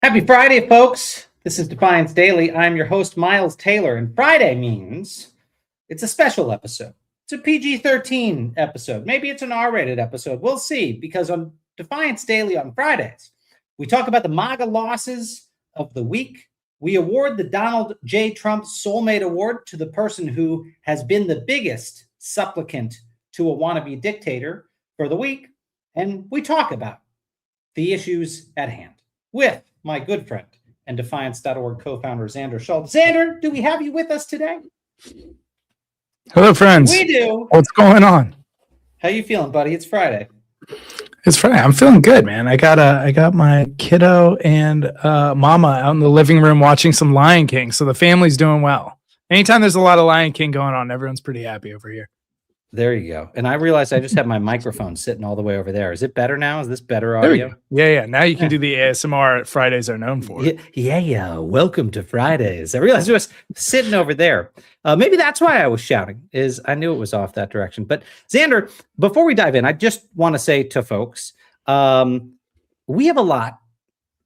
Happy Friday, folks. This is Defiance Daily. I'm your host, Miles Taylor, and Friday means it's a special episode. It's a PG-13 episode. Maybe it's an R-rated episode. We'll see, because on Defiance Daily on Fridays, we talk about the MAGA losses of the week. We award the Donald J. Trump Soulmate Award to the person who has been the biggest supplicant to a wannabe dictator for the week. And we talk about the issues at hand with my good friend and Defiance.org co-founder, Xander Schultz. Xander, do we have you with us today? Hello, friends. We do. What's going on? How you feeling, buddy? It's Friday. It's Friday. I'm feeling good, man. I got my kiddo and mama out in the living room watching some Lion King, so the family's doing well. Anytime there's a lot of Lion King going on, everyone's pretty happy over here. There you go. And I realized I just have my microphone sitting all the way over there. Is it better now? Is this better audio? Yeah. Now you can do the ASMR Fridays are known for. Yeah. Welcome to Fridays. I realized it was sitting over there. Maybe that's why I was shouting, is I knew it was off that direction. But Xander, before we dive in, I just want to say to folks, we have a lot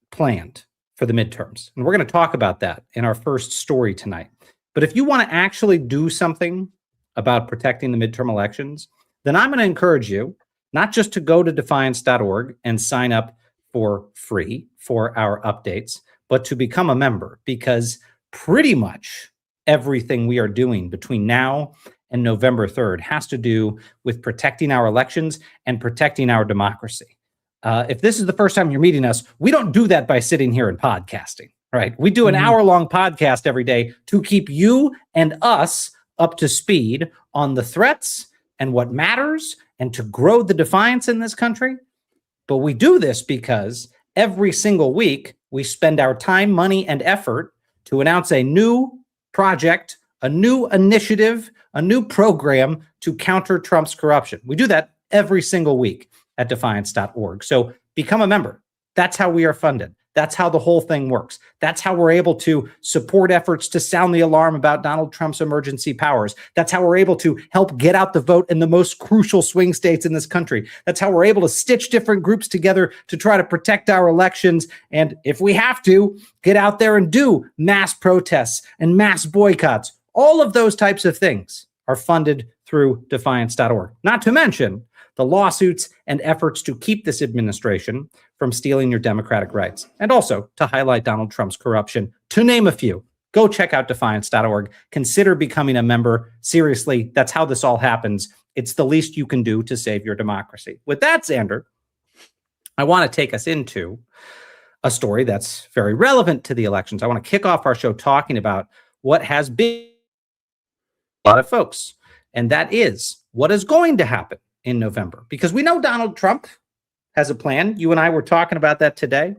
planned for the midterms. And we're going to talk about that in our first story tonight. But if you want to actually do something about protecting the midterm elections, then I'm going to encourage you not just to go to defiance.org and sign up for free for our updates, but to become a member, because pretty much everything we are doing between now and November 3rd has to do with protecting our elections and protecting our democracy. If this is the first time you're meeting us, we don't do that by sitting here and podcasting, right? We do an hour-long podcast every day to keep you and us up to speed on the threats and what matters and to grow the defiance in this country. But we do this because every single week we spend our time, money, and effort to announce a new project, a new initiative, a new program to counter Trump's corruption. We do that every single week at defiance.org. So become a member. That's how we are funded. That's how the whole thing works. That's how we're able to support efforts to sound the alarm about Donald Trump's emergency powers. That's how we're able to help get out the vote in the most crucial swing states in this country. That's how we're able to stitch different groups together to try to protect our elections. And if we have to, get out there and do mass protests and mass boycotts. All of those types of things are funded through defiance.org. Not to mention the lawsuits and efforts to keep this administration from stealing your democratic rights, and also to highlight Donald Trump's corruption, to name a few. Go check out defiance.org. Consider becoming a member. Seriously, that's how this all happens. It's the least you can do to save your democracy. With that, Xander, I want to take us into a story that's very relevant to the elections. I want to kick off our show talking about what has been a lot of folks, and that is what is going to happen in November, because we know Donald Trump has a plan. You and I were talking about that today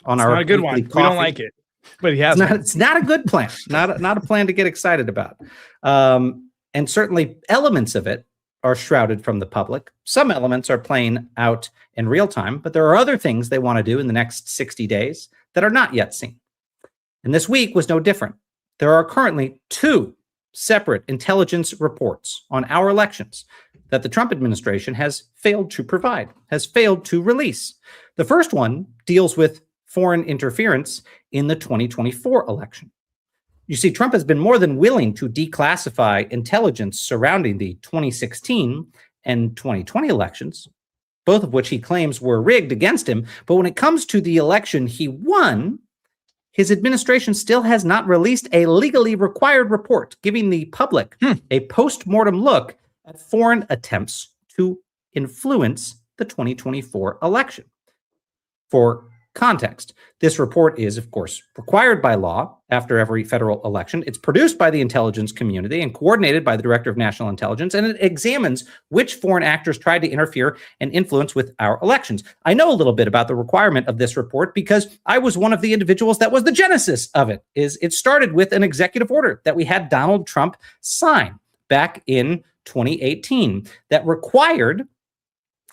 on our not a good one. coffee. We don't like it, but he has. It's not a good plan. Not a plan to get excited about. And certainly elements of it are shrouded from the public. Some elements are playing out in real time, but there are other things they want to do in the next 60 days that are not yet seen. And this week was no different. There are currently two separate intelligence reports on our elections that the Trump administration has failed to provide, has failed to release. The first one deals with foreign interference in the 2024 election. You see, Trump has been more than willing to declassify intelligence surrounding the 2016 and 2020 elections, both of which he claims were rigged against him. But when it comes to the election he won, his administration still has not released a legally required report giving the public a post-mortem look at foreign attempts to influence the 2024 election. For context, this report is, of course, required by law after every federal election. It's produced by the intelligence community and coordinated by the Director of National Intelligence, and it examines which foreign actors tried to interfere and influence with our elections. I know a little bit about the requirement of this report because I was one of the individuals that was the genesis of it. It started with an executive order that we had Donald Trump sign back in 2018 that required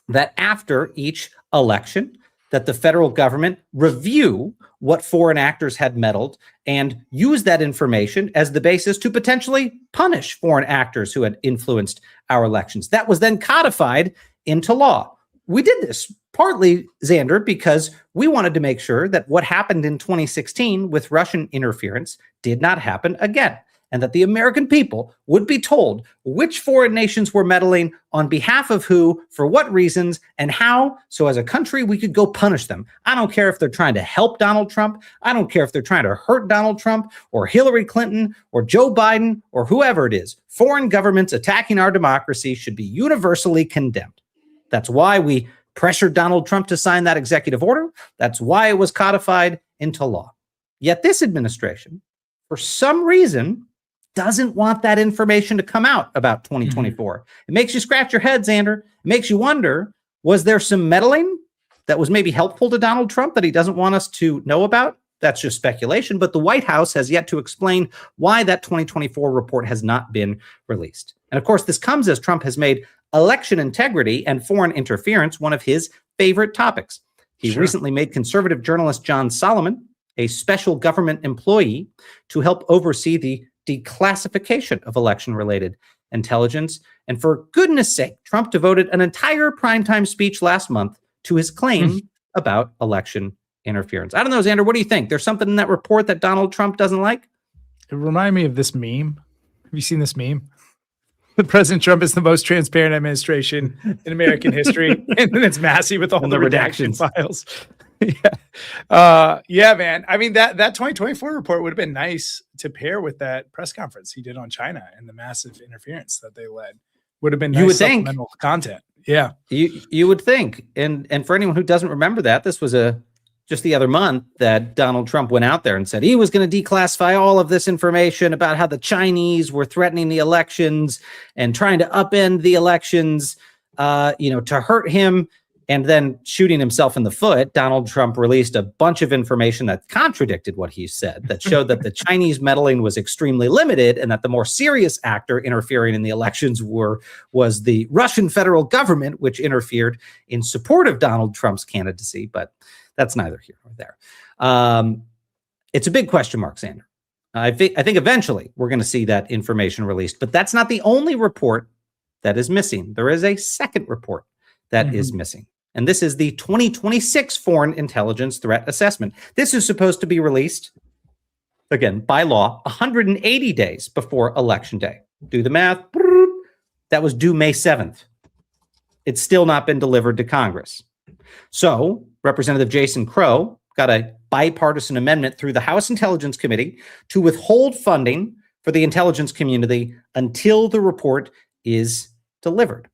that after each election, that the federal government review what foreign actors had meddled and use that information as the basis to potentially punish foreign actors who had influenced our elections. That was then codified into law. we did this partly, Xander, because we wanted to make sure that what happened in 2016 with Russian interference did not happen again, and that the American people would be told which foreign nations were meddling, on behalf of who, for what reasons, and how, so as a country we could go punish them. I don't care if they're trying to help Donald Trump. I don't care if they're trying to hurt Donald Trump or Hillary Clinton or Joe Biden or whoever it is. Foreign governments attacking our democracy should be universally condemned. That's why we pressured Donald Trump to sign that executive order. That's why it was codified into law. Yet this administration, for some reason, doesn't want that information to come out about 2024. It makes you scratch your head, Xander. It makes you wonder, was there some meddling that was maybe helpful to Donald Trump that he doesn't want us to know about? That's just speculation, but the White House has yet to explain why that 2024 report has not been released. And of course, this comes as Trump has made election integrity and foreign interference one of his favorite topics. He recently made conservative journalist John Solomon a special government employee to help oversee the declassification of election-related intelligence. And for goodness sake, Trump devoted an entire primetime speech last month to his claim about election interference. I don't know, Xander, what do you think? There's something in that report that Donald Trump doesn't like? It reminded me of this meme. Have you seen this meme? President Trump is the most transparent administration in American history. And then it's massive with all the redactions files. Yeah, man. I mean, that 2024 report would have been nice to pair with that press conference he did on China and the massive interference that they led. Would have been nice supplemental content. Yeah. You would think. And for anyone who doesn't remember that, this was just the other month that Donald Trump went out there and said he was going to declassify all of this information about how the Chinese were threatening the elections and trying to upend the elections, to hurt him, and then shooting himself in the foot. Donald Trump released a bunch of information that contradicted what he said, that showed that the Chinese meddling was extremely limited and that the more serious actor interfering in the elections was the Russian federal government, which interfered in support of Donald Trump's candidacy. But that's neither here nor there. It's a big question mark, Xander. I think eventually we're going to see that information released, but that's not the only report that is missing. There is a second report that is missing, and this is the 2026 Foreign Intelligence Threat Assessment. This is supposed to be released, again, by law, 180 days before Election Day. Do the math. That was due May 7th. It's still not been delivered to Congress. So Representative Jason Crow got a bipartisan amendment through the House Intelligence Committee to withhold funding for the intelligence community until the report is delivered.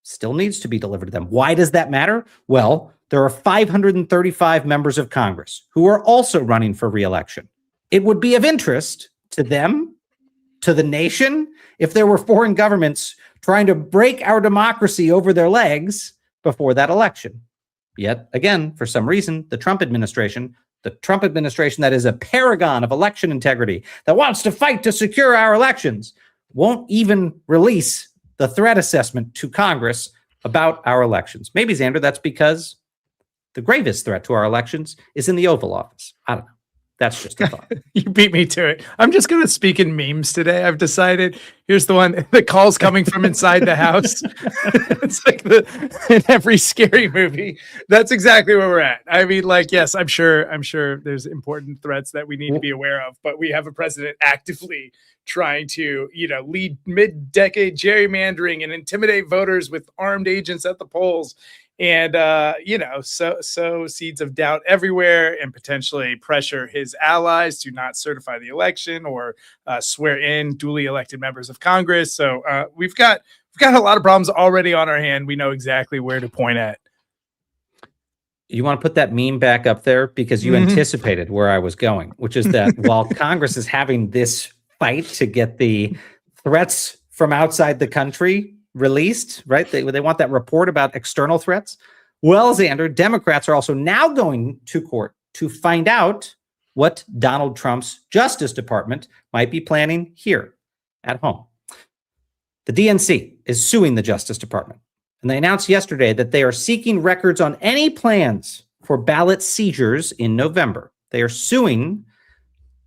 Still needs to be delivered to them. Why does that matter? Well, there are 535 members of Congress who are also running for re-election. It would be of interest to them, to the nation, if there were foreign governments trying to break our democracy over their legs before that election. Yet again, for some reason, the Trump administration that is a paragon of election integrity, that wants to fight to secure our elections, won't even release the threat assessment to Congress about our elections. Maybe, Xander, that's because the gravest threat to our elections is in the Oval Office. I don't know. That's just a thought. You beat me to it. I'm just going to speak in memes today. I've decided. Here's the one. The call's coming from inside the house. It's like in every scary movie. That's exactly where we're at. I mean, yes, I'm sure there's important threats that we need to be aware of, but we have a president actively trying to, lead mid-decade gerrymandering and intimidate voters with armed agents at the polls. And, sow seeds of doubt everywhere and potentially pressure his allies to not certify the election or swear in duly elected members of Congress. So we've got a lot of problems already on our hand. We know exactly where to point at. You want to put that meme back up there because you anticipated where I was going, which is that while Congress is having this fight to get the threats from outside the country released, right? They want that report about external threats. Well, Xander, Democrats are also now going to court to find out what Donald Trump's Justice Department might be planning here at home. The DNC is suing the Justice Department, and they announced yesterday that they are seeking records on any plans for ballot seizures in November. They are suing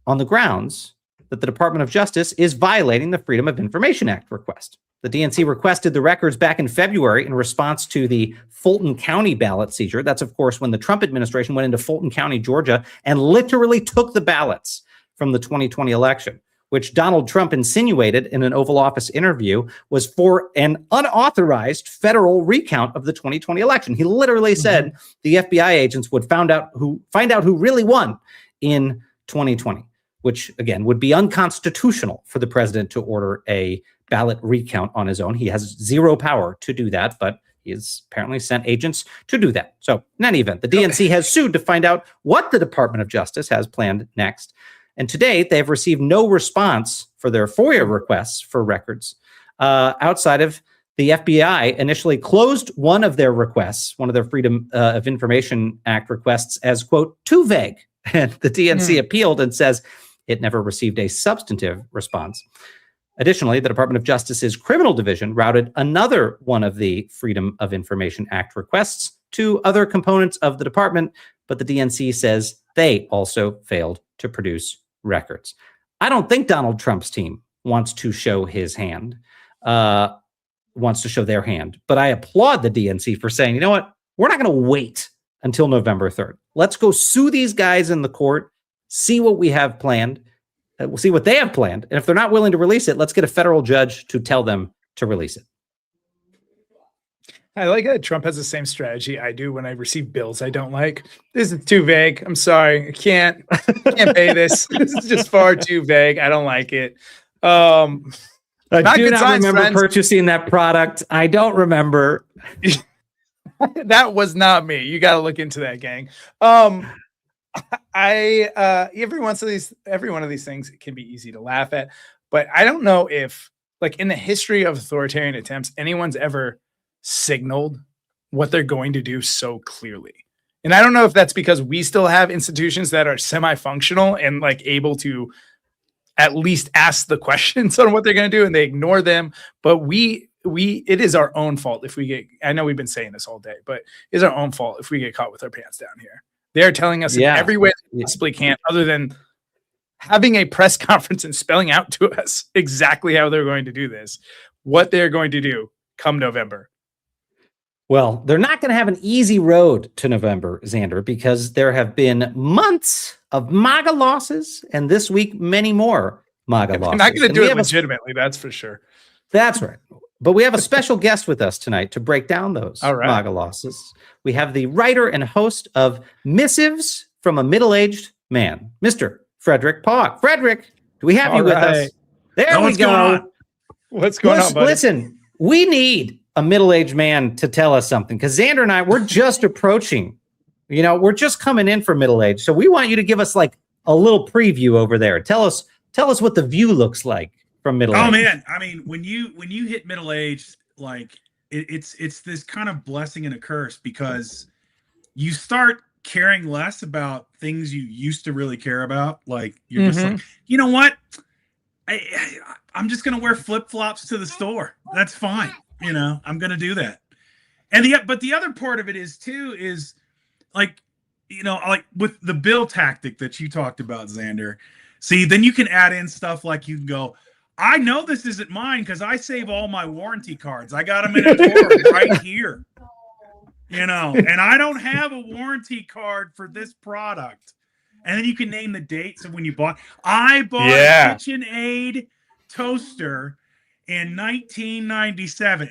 on the grounds that the Department of Justice is violating the Freedom of Information Act request. The DNC requested the records back in February in response to the Fulton County ballot seizure. That's, of course, when the Trump administration went into Fulton County, Georgia, and literally took the ballots from the 2020 election, which Donald Trump insinuated in an Oval Office interview was for an unauthorized federal recount of the 2020 election. He literally said the FBI agents would find out who really won in 2020, which, again, would be unconstitutional for the president to order a ballot recount on his own. He has zero power to do that, but he has apparently sent agents to do that. So in any event, the DNC has sued to find out what the Department of Justice has planned next. And to date, they have received no response for their FOIA requests for records outside of the FBI initially closed one of their requests, one of their Freedom of Information Act requests, as, quote, too vague. And the DNC appealed and says it never received a substantive response. Additionally, the Department of Justice's Criminal Division routed another one of the Freedom of Information Act requests to other components of the department, but the DNC says they also failed to produce records. I don't think Donald Trump's team wants to show his hand, wants to show their hand, but I applaud the DNC for saying, you know what, we're not going to wait until November 3rd. Let's go sue these guys in the court, see what we have planned. We'll see what they have planned. And if they're not willing to release it, let's get a federal judge to tell them to release it. I like that Trump has the same strategy I do when I receive bills I don't like. This is too vague. I'm sorry. I can't pay this. This is just far too vague. I don't like it. I do not remember purchasing that product. I don't remember. That was not me. You got to look into that, gang. Every one of these things can be easy to laugh at, but I don't know if, like, in the history of authoritarian attempts, anyone's ever signaled what they're going to do so clearly. And I don't know if that's because we still have institutions that are semi-functional and, like, able to at least ask the questions on what they're going to do, and they ignore them. But it is our own fault if we get, I know we've been saying this all day, but it's our own fault if we get caught with our pants down here. They're telling us in every way they possibly can, other than having a press conference and spelling out to us exactly how they're going to do this, what they're going to do come November. Well, they're not going to have an easy road to November, Xander, because there have been months of MAGA losses, and this week, many more MAGA losses. They're not going to do it legitimately, that's for sure. That's right. But we have a special guest with us tonight to break down those MAGA losses. We have the writer and host of Missives from a Middle-Aged Man, Mr. Frederick Pogg. Frederick, do we have you with us? There we go. What's going on, buddy? Listen, we need a middle-aged man to tell us something, because Xander and I, we're just approaching, we're just coming in for middle age. So we want you to give us like a little preview over there. Tell us what the view looks like from middle age. Oh man, I mean, when you hit middle age, like it's this kind of blessing and a curse, because you start caring less about things you used to really care about. Like you're just like, you know what? I'm just gonna wear flip-flops to the store. That's fine. I'm gonna do that. And but the other part of it is like, like with the bill tactic that you talked about, Xander. See, then you can add in stuff like you can go, I know this isn't mine because I save all my warranty cards. I got them in a drawer right here. And I don't have a warranty card for this product. And then you can name the dates of when you bought. I bought a KitchenAid toaster in 1997,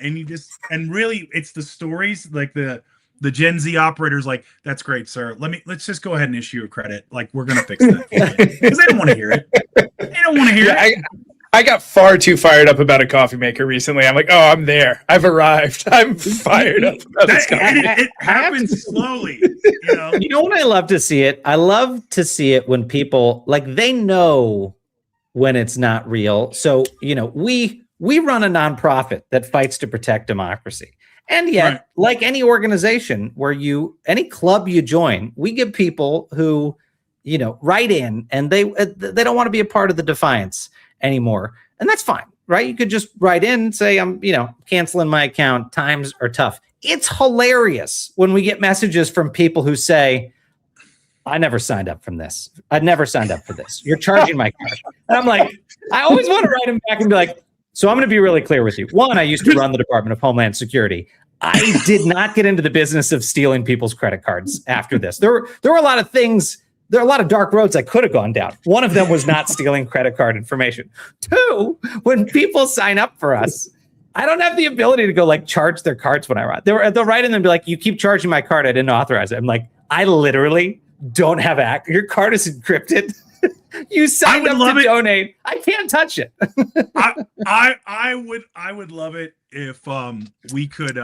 and really it's the stories, like the Gen Z operators, like, that's great, sir. Let's just go ahead and issue a credit. Like, we're gonna fix that because they don't want to hear it. They don't want to hear it. I got far too fired up about a coffee maker recently. I'm like, oh, I'm there. I've arrived. I'm fired up about this coffee. It happens slowly. You know what I love to see it? I love to see it when people, like, they know when it's not real. So, we run a nonprofit that fights to protect democracy. And yet, like any organization any club you join, we give people who, write in and they don't want to be a part of the Defiance anymore. And that's fine, right? You could just write in and say, I'm, canceling my account. Times are tough. It's hilarious when we get messages from people who say, I never signed up from this. I never signed up for this. You're charging my card. And I'm like, I always want to write them back and be like, So I'm going to be really clear with you. One, I used to run the Department of Homeland Security. I did not get into the business of stealing people's credit cards after this. There were a lot of things. There are a lot of dark roads I could have gone down. One of them was not stealing credit card information. Two, when people sign up for us, I don't have the ability to go like charge their cards when I run. They'll write in and be like, "You keep charging my card. I didn't authorize it." I'm like, I literally don't have your card is encrypted. You signed up to donate. I can't touch it. I would love it if we could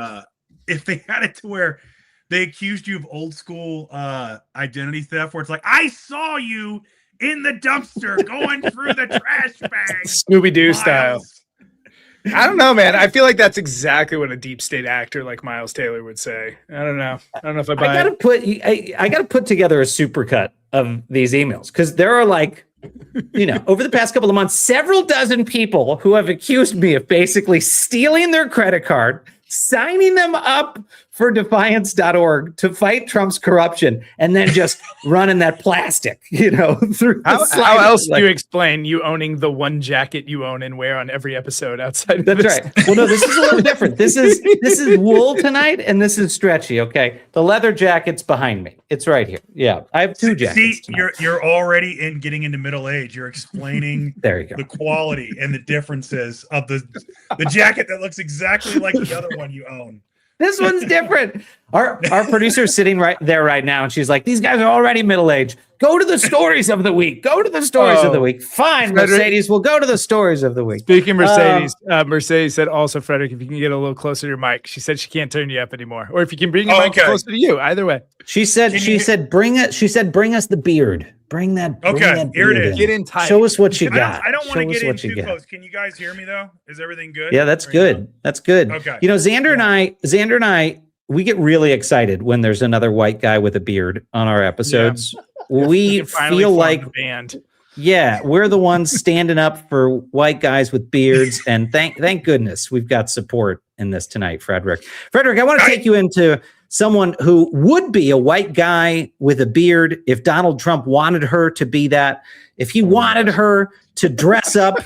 if they had it to where they accused you of old school identity theft, where it's like, I saw you in the dumpster going through the trash bag, Scooby-Doo style. I don't know, man. I feel like that's exactly what a deep state actor like Miles Taylor would say. I don't know if I buy it. I gotta put together a supercut of these emails, because there are like, over the past couple of months, several dozen people who have accused me of basically stealing their credit card, signing them up for defiance.org to fight Trump's corruption, and then just running that plastic, through how else do you explain you owning the one jacket you own and wear on every episode outside of That's this? right. Well, no, this is a little different. This is wool tonight, and this is stretchy, okay? The leather jacket's behind me. It's right here. Yeah, I have two jackets. See, you're already getting into middle age. You're explaining there you go. The quality and the differences of the jacket that looks exactly like the other one you own. This one's different. Our producer's sitting right there right now, and she's like, "These guys are already middle-aged. Go to the stories of the week. Go to the stories of the week." Fine, Frederick. Mercedes, we'll go to the stories of the week. Speaking of Mercedes, Mercedes said also, Frederick, if you can get a little closer to your mic. She said she can't turn you up anymore. Or if you can bring your mic closer to you. Either way. She said bring us the beard. Bring that here it is. Get in tight. Show us what you got. I don't want to get in too close. Can you guys hear me though? Is everything good? Yeah, that's good. That's good. Okay. Xander and I, we get really excited when there's another white guy with a beard on our episodes. Yeah. We feel like band. Yeah, we're the ones standing up for white guys with beards, and thank goodness we've got support in this tonight, Frederick. Frederick, I want to take you into someone who would be a white guy with a beard if Donald Trump wanted her to be that. If he wanted her to dress up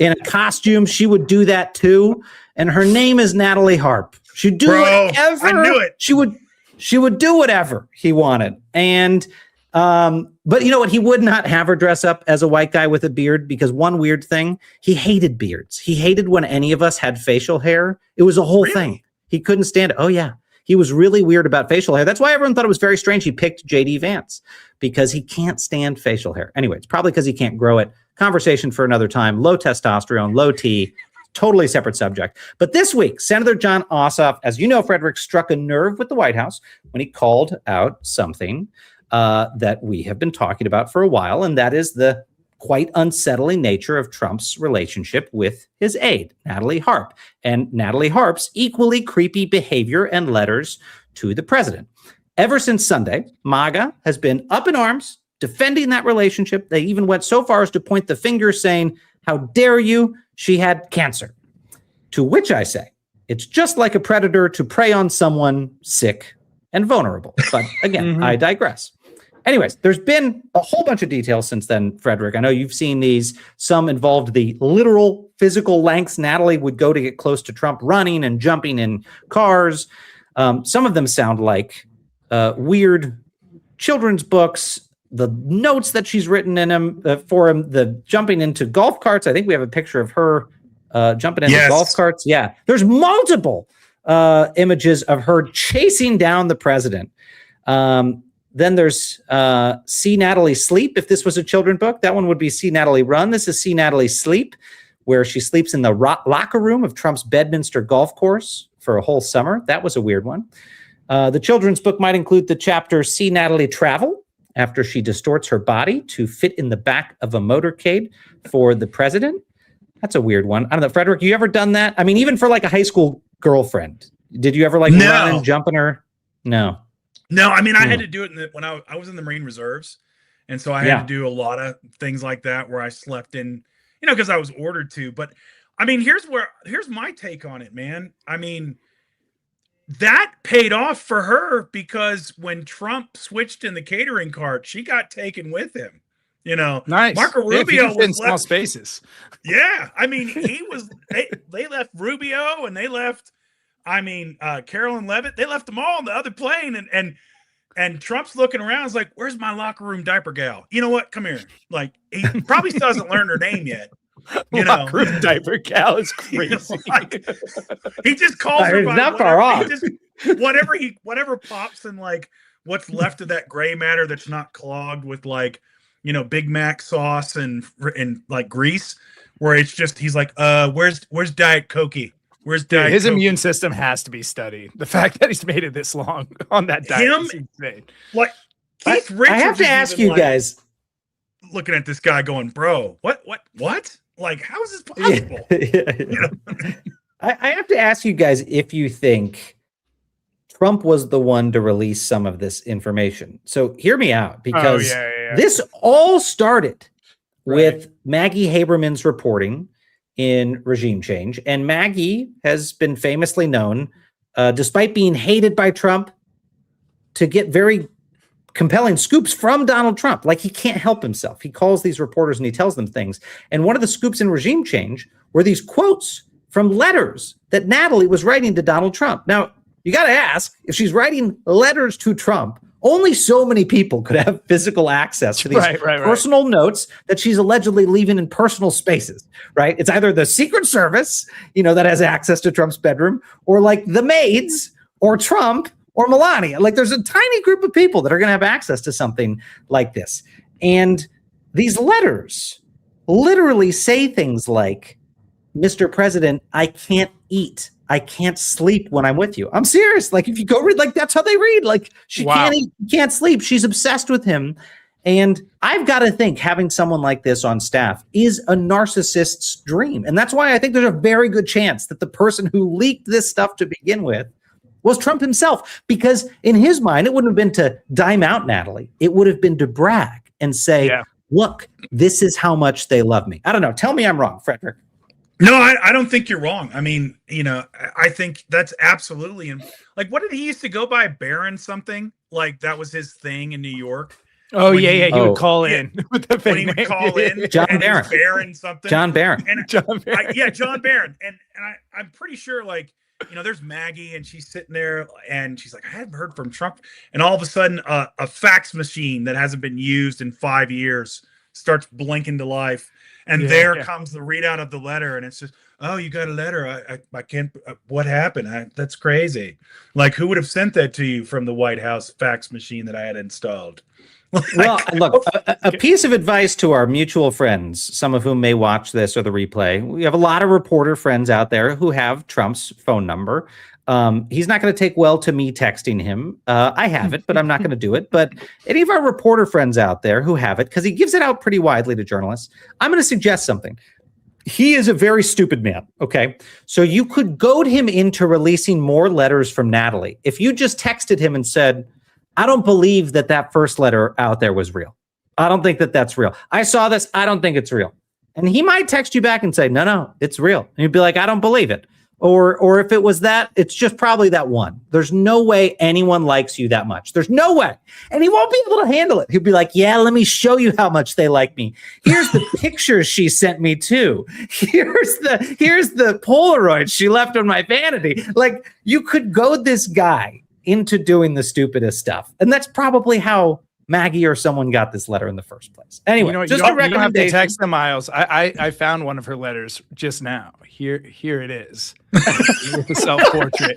in a costume, she would do that too. And her name is Natalie Harp. She'd do whatever. I knew it. She would do whatever he wanted. And but you know what? He would not have her dress up as a white guy with a beard, because one weird thing, he hated beards. He hated when any of us had facial hair. It was a whole thing. He couldn't stand it. Oh yeah. He was really weird about facial hair. That's why everyone thought it was very strange he picked JD Vance, because he can't stand facial hair. Anyway, it's probably because he can't grow it. Conversation for another time. Low testosterone, low T, totally separate subject. But this week, Senator Jon Ossoff, as you know, Frederick, struck a nerve with the White House when he called out something that we have been talking about for a while, and that is the quite unsettling nature of Trump's relationship with his aide, Natalie Harp, and Natalie Harp's equally creepy behavior and letters to the president. Ever since Sunday, MAGA has been up in arms defending that relationship. They even went so far as to point the finger, saying, "How dare you? She had cancer." To which I say, it's just like a predator to prey on someone sick and vulnerable. But again, I digress. Anyways, there's been a whole bunch of details since then, Frederick. I know you've seen these. Some involved the literal physical lengths Natalie would go to get close to Trump, running and jumping in cars. Some of them sound like weird children's books. The notes that she's written in them for him, the jumping into golf carts. I think we have a picture of her jumping into golf carts. Yeah, there's multiple images of her chasing down the president. Then there's See Natalie Sleep. If this was a children's book, that one would be See Natalie Run. This is See Natalie Sleep, where she sleeps in the locker room of Trump's Bedminster golf course for a whole summer. That was a weird one. The children's book might include the chapter See Natalie Travel, after she distorts her body to fit in the back of a motorcade for the president. That's a weird one. I don't know, Frederick, you ever done that? I mean, even for like a high school girlfriend, did you ever run and jump in her? No. No, I mean, I had to do it when I was in the Marine Reserves. And so I had to do a lot of things like that where I slept in, because I was ordered to. But I mean, here's my take on it, man. I mean, that paid off for her, because when Trump switched in the catering cart, she got taken with him. Nice. Marco Yeah, if you Rubio can fit in was small left. spaces. Yeah, I mean, they left Rubio and they left. I mean, Carolyn Levitt. They left them all on the other plane, and Trump's looking around. Is like, "Where's my locker room diaper gal? You know what? Come here." Like, he probably still hasn't learned her name yet. Locker room diaper gal is crazy. Like, he just calls her by not far off. Whatever pops in like what's left of that gray matter that's not clogged with like Big Mac sauce and like grease, where it's just he's like, where's Diet Cokey? Where's Diet his Cokey? immune system has to be studied. The fact that he's made it this long on that diet is insane. Like Keith Richards. I have to ask you guys, looking at this guy going, bro, what? Like, how is this possible? I have to ask you guys if you think Trump was the one to release some of this information. So hear me out, because this all started with Maggie Haberman's reporting in Regime Change. And Maggie has been famously known, despite being hated by Trump, to get very compelling scoops from Donald Trump. Like, he can't help himself. He calls these reporters and he tells them things. And one of the scoops in Regime Change were these quotes from letters that Natalie was writing to Donald Trump. Now, you got to ask, if she's writing letters to Trump, only so many people could have physical access to these personal notes that she's allegedly leaving in personal spaces, right? It's either the Secret Service, that has access to Trump's bedroom, or like the maids, or Trump, or Melania. Like, there's a tiny group of people that are going to have access to something like this. And these letters literally say things like, Mr. President, I can't eat. I can't sleep when I'm with you. I'm serious. Like, if you go read, like, that's how they read. Like, she can't eat, can't sleep. She's obsessed with him. And I've got to think having someone like this on staff is a narcissist's dream. And that's why I think there's a very good chance that the person who leaked this stuff to begin with was Trump himself. Because in his mind, it wouldn't have been to dime out Natalie. It would have been to brag and say, look, this is how much they love me. I don't know. Tell me I'm wrong, Frederick. No, I don't think you're wrong. I mean, I think that's absolutely. And like, what did he used to go by? Baron something? Like, that was his thing in New York. Oh, he would call in with the when he would call in. John Barron. Baron something. John Barron. And John Barron. John Barron. And I'm pretty sure, like, there's Maggie, and she's sitting there, and she's like, I hadn't heard from Trump. And all of a sudden, a fax machine that hasn't been used in 5 years starts blinking to life. And there comes the readout of the letter, and it's just, oh, you got a letter. I can't. What happened? That's crazy. Like, who would have sent that to you from the White House fax machine that I had installed? Well, look, a piece of advice to our mutual friends, some of whom may watch this or the replay. We have a lot of reporter friends out there who have Trump's phone number. He's not going to take well to me texting him. I have it, but I'm not going to do it. But any of our reporter friends out there who have it, because he gives it out pretty widely to journalists, I'm going to suggest something. He is a very stupid man, okay? So you could goad him into releasing more letters from Natalie. If you just texted him and said, I don't believe that first letter out there was real. I don't think that's real. I saw this. I don't think it's real. And he might text you back and say, no, it's real. And you'd be like, I don't believe it. Or if it was that, it's just probably that one. There's no way anyone likes you that much. There's no way. And he won't be able to handle it. He'll be like, yeah, let me show you how much they like me. Here's the pictures she sent me too. Here's the Polaroid she left on my vanity. Like, you could goad this guy into doing the stupidest stuff. And that's probably how Maggie or someone got this letter in the first place. Anyway, just a recommendation. You don't have to text them, Miles. I found one of her letters just now. Here it is. With a self-portrait.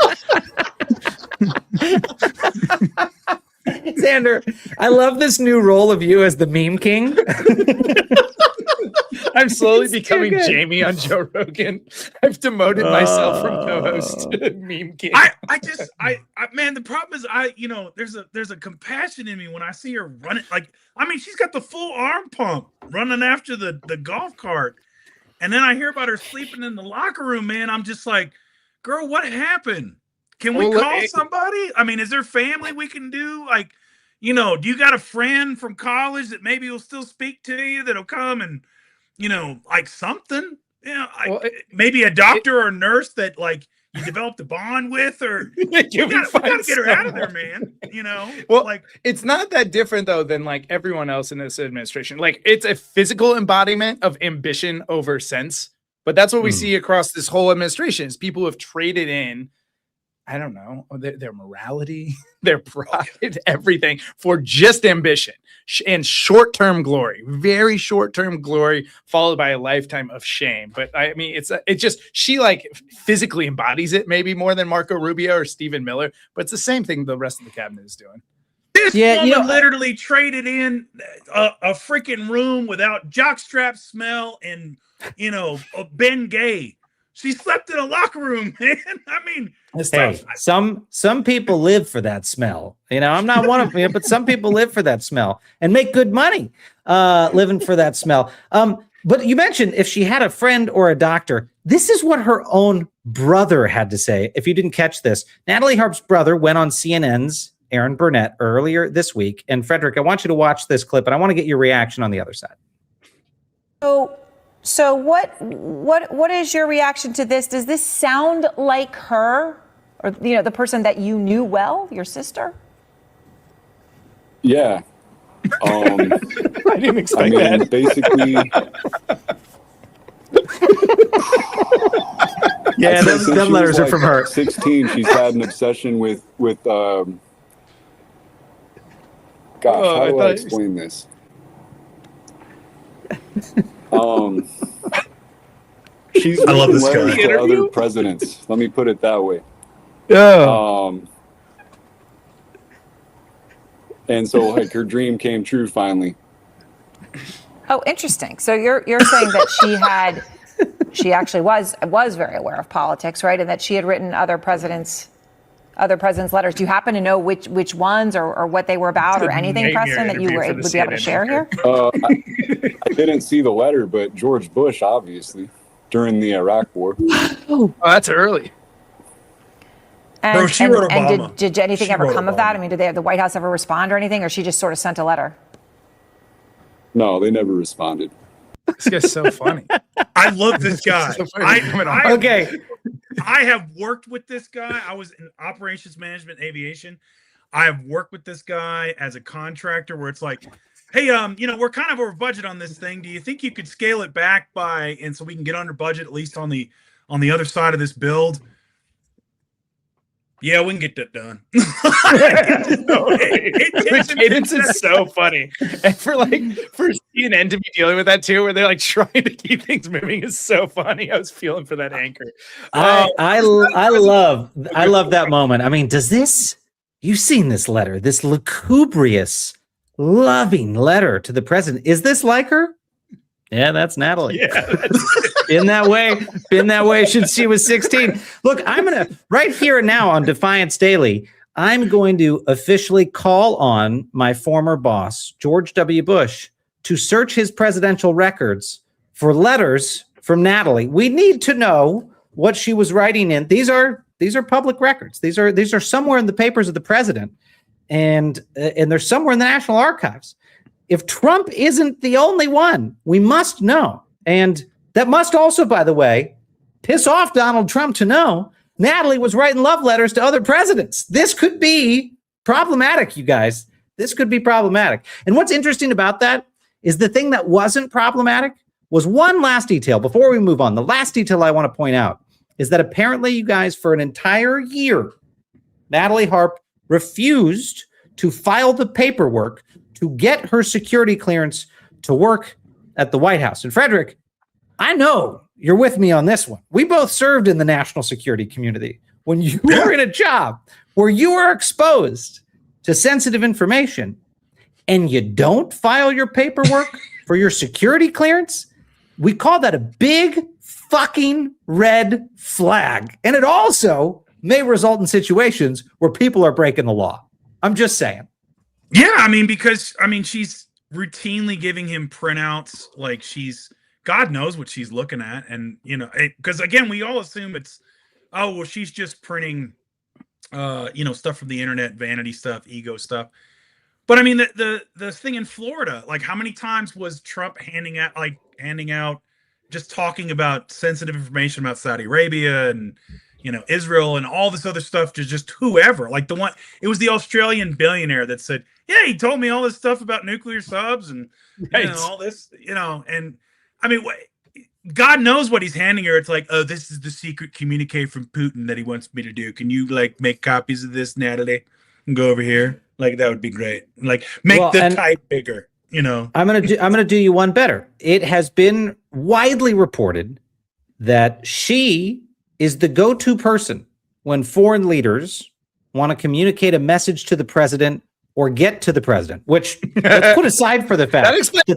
Xander, I love this new role of you as the meme king. I'm slowly becoming Jamie on Joe Rogan. I've demoted myself from co-host to meme king. I man, the problem is there's a compassion in me when I see her running. Like, I mean, she's got the full arm pump running after the golf cart. And then I hear about her sleeping in the locker room, man. I'm just like, girl, what happened? Can we call somebody? I mean, is there family we can do? Like, do you got a friend from college that maybe will still speak to you, that'll come and, like something? Maybe a doctor or a nurse that, like, you developed a bond with, or we we gotta get her out of there, man. Well, like it's not that different though than like everyone else in this administration. Like it's a physical embodiment of ambition over sense, but that's what we see across this whole administration is people who have traded in, I don't know, their morality, their pride, everything for just ambition and short-term glory, very short-term glory followed by a lifetime of shame. But I mean, it's just, she like physically embodies it maybe more than Marco Rubio or Stephen Miller, but it's the same thing the rest of the cabinet is doing. this woman literally traded in a freaking room without jockstrap smell and, a Ben Gay. She slept in a locker room, man. I mean, hey, some people live for that smell. I'm not one of them, but some people live for that smell and make good money living for that smell. But you mentioned if she had a friend or a doctor, this is what her own brother had to say. If you didn't catch this, Natalie Harp's brother went on CNN's Aaron Burnett earlier this week. And Frederick, I want you to watch this clip, and I want to get your reaction on the other side. So what is your reaction to this? Does this sound like her, or the person that you knew well, your sister? Yeah. I didn't expect that. Basically. Yeah, those letters are from her. 16. She's had an obsession with. Gosh, how do I explain this? She's I love this letters guy. to other presidents. Let me put it that way. Yeah. And so like her dream came true finally. Oh, interesting. So you're saying that she actually was very aware of politics, right? And that she had written other presidents' letters. Do you happen to know which ones or what they were about or anything, Preston, that you would be able to share here? I didn't see the letter, but George Bush, obviously, during the Iraq War. Oh, that's early. And, Bro, she wrote and did anything She ever wrote come of that? I mean, did the White House ever respond or anything, or she just sort of sent a letter? No, they never responded. This guy's so funny. I love this guy. So funny. Okay. I have worked with this guy. I was in operations management aviation. I have worked with this guy as a contractor where it's like, hey, we're kind of over budget on this thing. Do you think you could scale it back and so we can get under budget, at least on the other side of this build? Yeah, we can get that done. The cadence is so funny. And for CNN to be dealing with that too, where they're like trying to keep things moving is so funny. I was feeling for that anchor. I love that moment. I mean, you've seen this letter, this lugubrious, loving letter to the president. Is this like her? Yeah, that's Natalie. Yeah, been that way since she was 16. Look, I'm going to, right here and now on Defiance Daily, I'm going to officially call on my former boss, George W. Bush, to search his presidential records for letters from Natalie. We need to know what she was writing in. These are public records. These are somewhere in the papers of the president, and they're somewhere in the National Archives. If Trump isn't the only one, we must know. And that must also, by the way, piss off Donald Trump to know Natalie was writing love letters to other presidents. This could be problematic, you guys. This could be problematic. And what's interesting about that is the thing that wasn't problematic was one last detail. Before we move on, the last detail I want to point out is that apparently, you guys, for an entire year, Natalie Harp refused to file the paperwork to get her security clearance to work at the White House. And Frederick, I know you're with me on this one. We both served in the national security community. When you were in a job where you are exposed to sensitive information and you don't file your paperwork for your security clearance, we call that a big fucking red flag. And it also may result in situations where people are breaking the law. I'm just saying. Yeah, because she's routinely giving him printouts, like God knows what she's looking at, and because again, we all assume it's, oh well, she's just printing, stuff from the internet, vanity stuff, ego stuff. But I mean, the thing in Florida, like how many times was Trump handing out, just talking about sensitive information about Saudi Arabia and Israel and all this other stuff to just whoever. Like it was the Australian billionaire that said, yeah, he told me all this stuff about nuclear subs and all this, and I mean, God knows what he's handing her. It's like, oh, this is the secret communique from Putin that he wants me to do. Can you make copies of this, Natalie, and go over here? Like, that would be great. Like, make the type bigger, I'm gonna do you one better. It has been widely reported that she is the go-to person when foreign leaders want to communicate a message to the president or get to the president, which let's put aside for the fact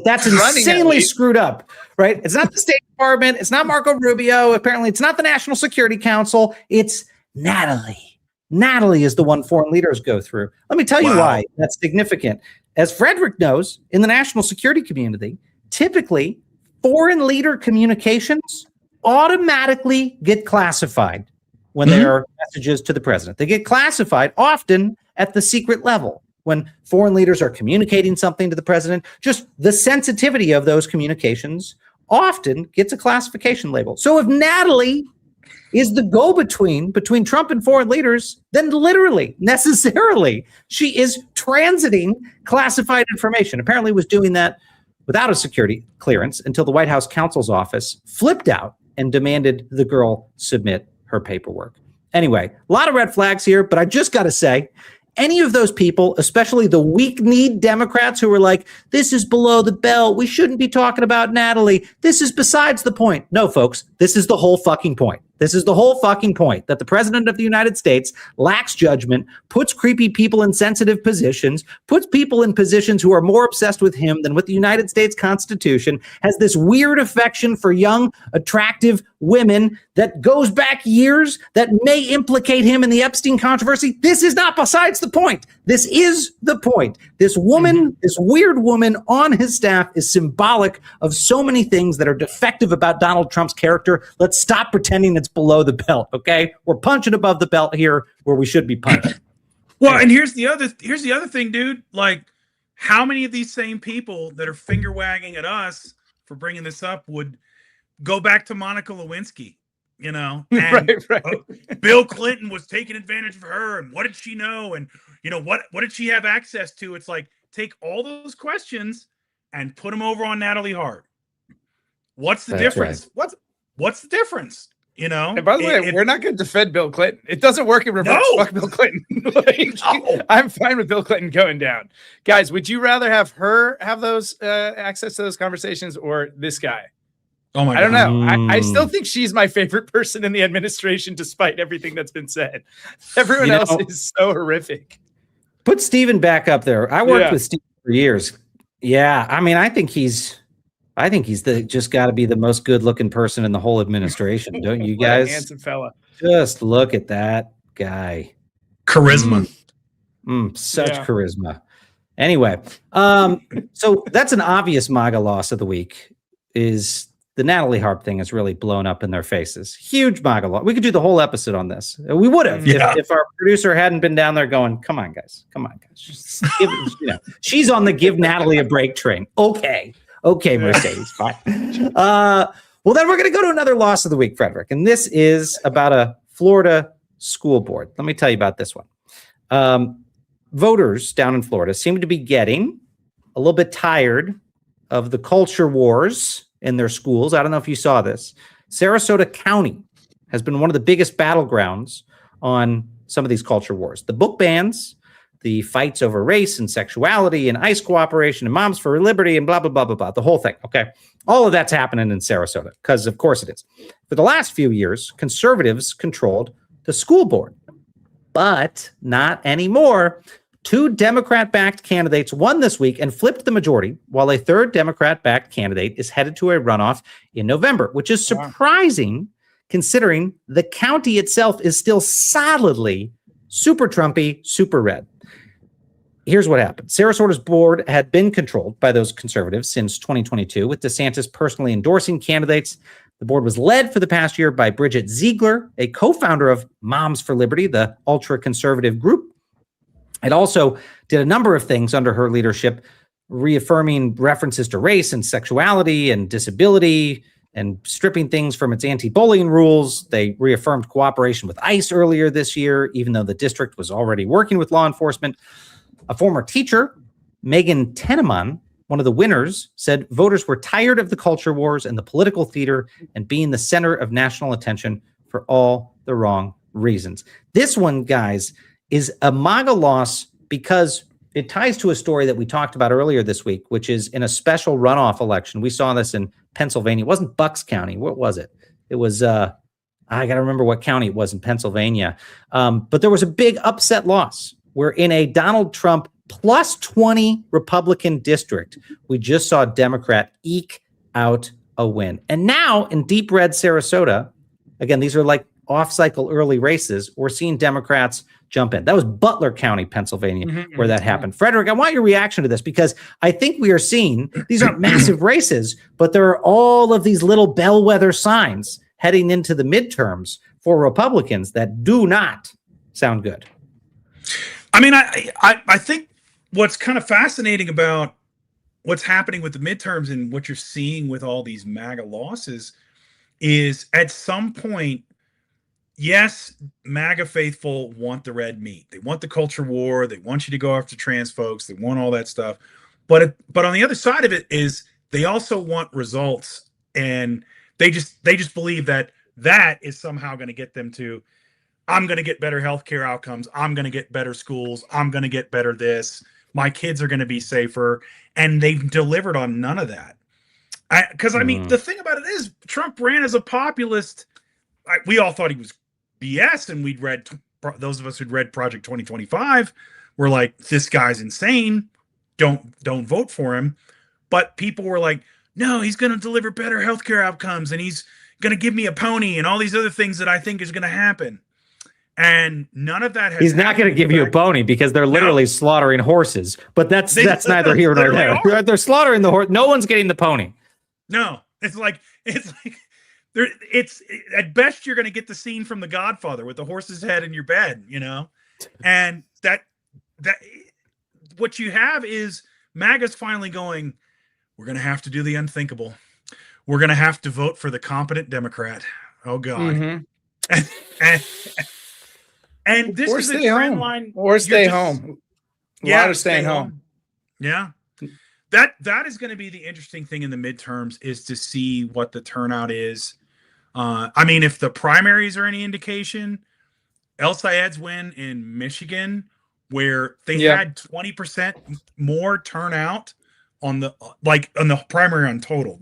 that's insanely screwed up, right? It's not the State Department. It's not Marco Rubio. Apparently, it's not the National Security Council. It's Natalie. Natalie is the one foreign leaders go through. Let me tell you why that's significant. As Frederick knows, in the national security community, typically foreign leader communications automatically get classified when there are messages to the president. They get classified often at the secret level. When foreign leaders are communicating something to the president, just the sensitivity of those communications often gets a classification label. So if Natalie is the go-between between Trump and foreign leaders, then literally, necessarily, she is transiting classified information. Apparently was doing that without a security clearance until the White House counsel's office flipped out and demanded the girl submit her paperwork. Anyway, a lot of red flags here, but I just got to say, any of those people, especially the weak-kneed Democrats who were like, this is below the belt, we shouldn't be talking about Natalie, this is besides the point. No, folks, this is the whole fucking point. This is the whole fucking point, that the president of the United States lacks judgment, puts creepy people in sensitive positions, puts people in positions who are more obsessed with him than with the United States Constitution, has this weird affection for young, attractive women that goes back years, that may implicate him in the Epstein controversy. This is not besides the point. This is the point. This woman, this weird woman on his staff is symbolic of so many things that are defective about Donald Trump's character. Let's stop pretending it's below the belt, okay? We're punching above the belt here where we should be punching. Well, and here's the other thing, dude. Like, how many of these same people that are finger wagging at us for bringing this up would go back to Monica Lewinsky, and right. Bill Clinton was taking advantage of her, and what did she know, and what did she have access to? It's like, take all those questions and put them over on Natalie Hart. What's the difference? Right. What's the difference? And by the way, we're not going to defend Bill Clinton. It doesn't work in reverse. No. Fuck Bill Clinton. I'm fine with Bill Clinton going down. Guys, would you rather have her have those access to those conversations or this guy? Oh my God. I don't know. I still think she's my favorite person in the administration, despite everything that's been said. Everyone else is so horrific. Put Stephen back up there. I worked with Stephen for years. Yeah, I mean, I think he's just got to be the most good-looking person in the whole administration, don't you guys? Handsome fella. Just look at that guy. Charisma. Such charisma. Anyway, so that's an obvious MAGA loss of the week. Is the Natalie Hart thing has really blown up in their faces. Huge MAGA loss. We could do the whole episode on this. We would have if our producer hadn't been down there going, come on, guys. Just she's on the give Natalie a break train. Okay, Mercedes, fine. Well, then we're going to go to another loss of the week, Frederick. And this is about a Florida school board. Let me tell you about this one. Voters down in Florida seem to be getting a little bit tired of the culture wars in their schools. I don't know if you saw this. Sarasota County has been one of the biggest battlegrounds on some of these culture wars. The book bans, the fights over race and sexuality and ICE cooperation and Moms for Liberty and blah, blah, blah, blah, blah, the whole thing, okay? All of that's happening in Sarasota because, of course, it is. For the last few years, conservatives controlled the school board, but not anymore. 2 Democrat-backed candidates won this week and flipped the majority, while a 3rd Democrat-backed candidate is headed to a runoff in November, which is surprising considering the county itself is still solidly super Trumpy, super red. Here's what happened. Sarasota's board had been controlled by those conservatives since 2022, with DeSantis personally endorsing candidates. The board was led for the past year by Bridget Ziegler, a co-founder of Moms for Liberty, the ultra-conservative group. It also did a number of things under her leadership, reaffirming references to race and sexuality and disability, and stripping things from its anti-bullying rules. They reaffirmed cooperation with ICE earlier this year, even though the district was already working with law enforcement. A former teacher, Megan Teneman, one of the winners, said voters were tired of the culture wars and the political theater and being the center of national attention for all the wrong reasons. This one, guys, is a MAGA loss because it ties to a story that we talked about earlier this week, which is in a special runoff election. We saw this in Pennsylvania. It wasn't Bucks County. What was it? It was, I got to remember what county it was in Pennsylvania. But there was a big upset loss where in a Donald Trump plus 20 Republican district, we just saw a Democrat eke out a win. And now in deep red Sarasota, again, these are like off-cycle early races, we're seeing Democrats jump in. That was Butler County, Pennsylvania, where that happened. Frederick, I want your reaction to this because I think we are seeing, these aren't massive races, but there are all of these little bellwether signs heading into the midterms for Republicans that do not sound good. I mean, I think what's kind of fascinating about what's happening with the midterms and what you're seeing with all these MAGA losses is at some point, yes, MAGA faithful want the red meat. They want the culture war. They want you to go after trans folks. They want all that stuff. But on the other side of it is they also want results, and they just believe that is somehow going to get them to, I'm going to get better healthcare outcomes. I'm going to get better schools. I'm going to get better this. My kids are going to be safer. And they've delivered on none of that. Because, I mean, the thing about it is Trump ran as a populist. We all thought he was BS, and we'd read, those of us who'd read Project 2025 were like, this guy's insane. Don't vote for him. But people were like, no, he's going to deliver better healthcare outcomes, and he's going to give me a pony and all these other things that I think is going to happen. And none of that has He's not going to give you a pony because they're literally slaughtering horses. But that's neither here nor there. They're slaughtering the horse. No one's getting the pony. No, it's like it's at best you're going to get the scene from The Godfather with the horse's head in your bed, you know. And that what you have is MAGA's finally going, we're going to have to do the unthinkable. We're going to have to vote for the competent Democrat. Oh God. And this is a trend line. Or stay home. A lot of staying home. Yeah. That is going to be the interesting thing in the midterms, is to see what the turnout is. I mean, if the primaries are any indication, El Sayed's win in Michigan, where they had 20% more turnout on the primary on total.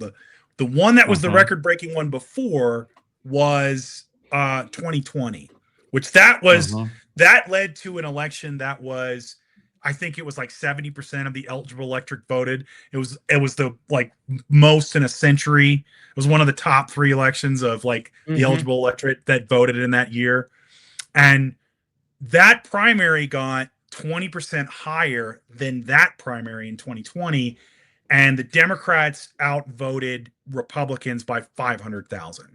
The one that was the record-breaking one before was 2020. Which that was that led to an election that was, I think it was like 70% of the eligible electorate voted. It was the like most in a century. It was one of the top 3 elections of like the eligible electorate that voted in that year. And that primary got 20% higher than that primary in 2020. And the Democrats outvoted Republicans by 500,000.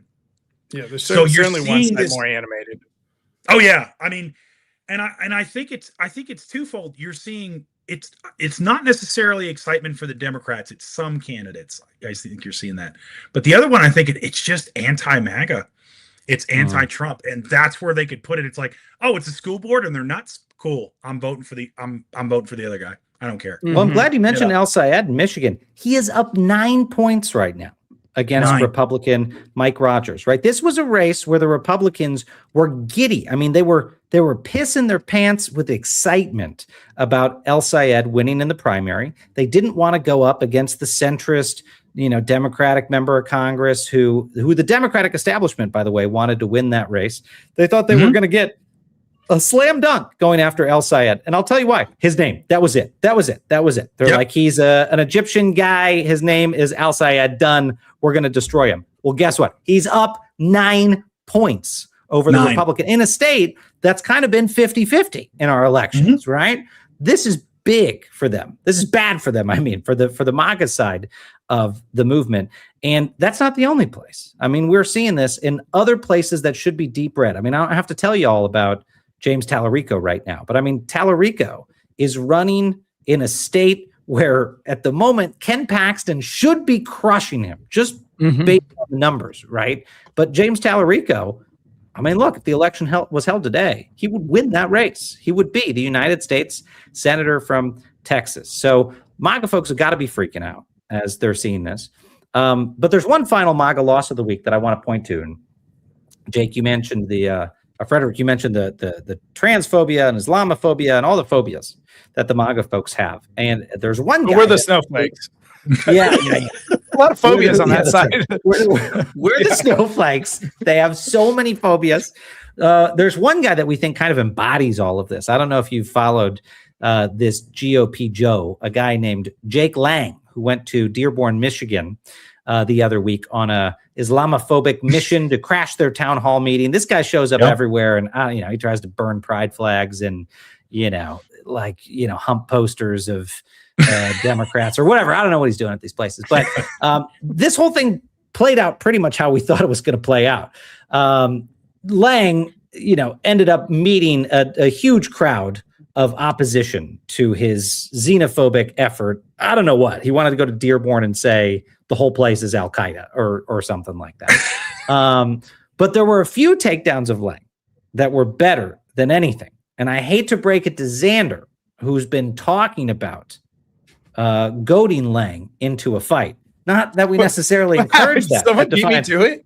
Yeah, there's certainly one side more animated. Oh yeah, I mean, and I think it's twofold. You're seeing it's not necessarily excitement for the Democrats. It's some candidates. I think you're seeing that, but the other one, I think it's just anti-MAGA. It's anti-Trump, and that's where they could put it. It's like, oh, it's a school board, and they're nuts. Cool, I'm voting for the other guy. I don't care. Well, I'm glad you mentioned El Sayed in Michigan. He is up 9 points right now against Republican Mike Rogers, right? This was a race where the Republicans were giddy. I mean, they were pissing their pants with excitement about El Sayed winning in the primary. They didn't want to go up against the centrist, Democratic member of Congress who the Democratic establishment, by the way, wanted to win that race. They thought they were going to get a slam dunk going after El Sayed. And I'll tell you why. His name. That was it. They're like, he's an Egyptian guy. His name is El Sayed. Done. We're going to destroy him. Well, guess what? He's up 9 points over the Republican in a state that's kind of been 50-50 in our elections, right? This is big for them. This is bad for them. I mean, for the MAGA side of the movement. And that's not the only place. I mean, we're seeing this in other places that should be deep red. I mean, I don't have to tell you all about James Tallarico right now. But I mean, Tallarico is running in a state where at the moment, Ken Paxton should be crushing him, just based on the numbers, right? But James Tallarico, I mean, look, if the election was held today, he would win that race. He would be the United States Senator from Texas. So MAGA folks have got to be freaking out as they're seeing this. But there's one final MAGA loss of the week that I want to point to. And Jake, you mentioned Frederick, you mentioned the transphobia and Islamophobia and all the phobias that the MAGA folks have. And there's one guy. We're the snowflakes. Yeah. A lot of phobias on that side. We're the snowflakes. They have so many phobias. There's one guy that we think kind of embodies all of this. I don't know if you've followed this GOP Joe, a guy named Jake Lang, who went to Dearborn, Michigan the other week on a Islamophobic mission to crash their town hall meeting. This guy shows up everywhere, and he tries to burn pride flags and hump posters of Democrats or whatever. I don't know what he's doing at these places, but this whole thing played out pretty much how we thought it was going to play out. Lang, ended up meeting a huge crowd of opposition to his xenophobic effort. I don't know what he wanted to go to Dearborn and say the whole place is Al Qaeda or something like that. But there were a few takedowns of Lang that were better than anything. And I hate to break it to Xander, who's been talking about goading Lang into a fight. Not that we necessarily encourage that. Someone beat me to it.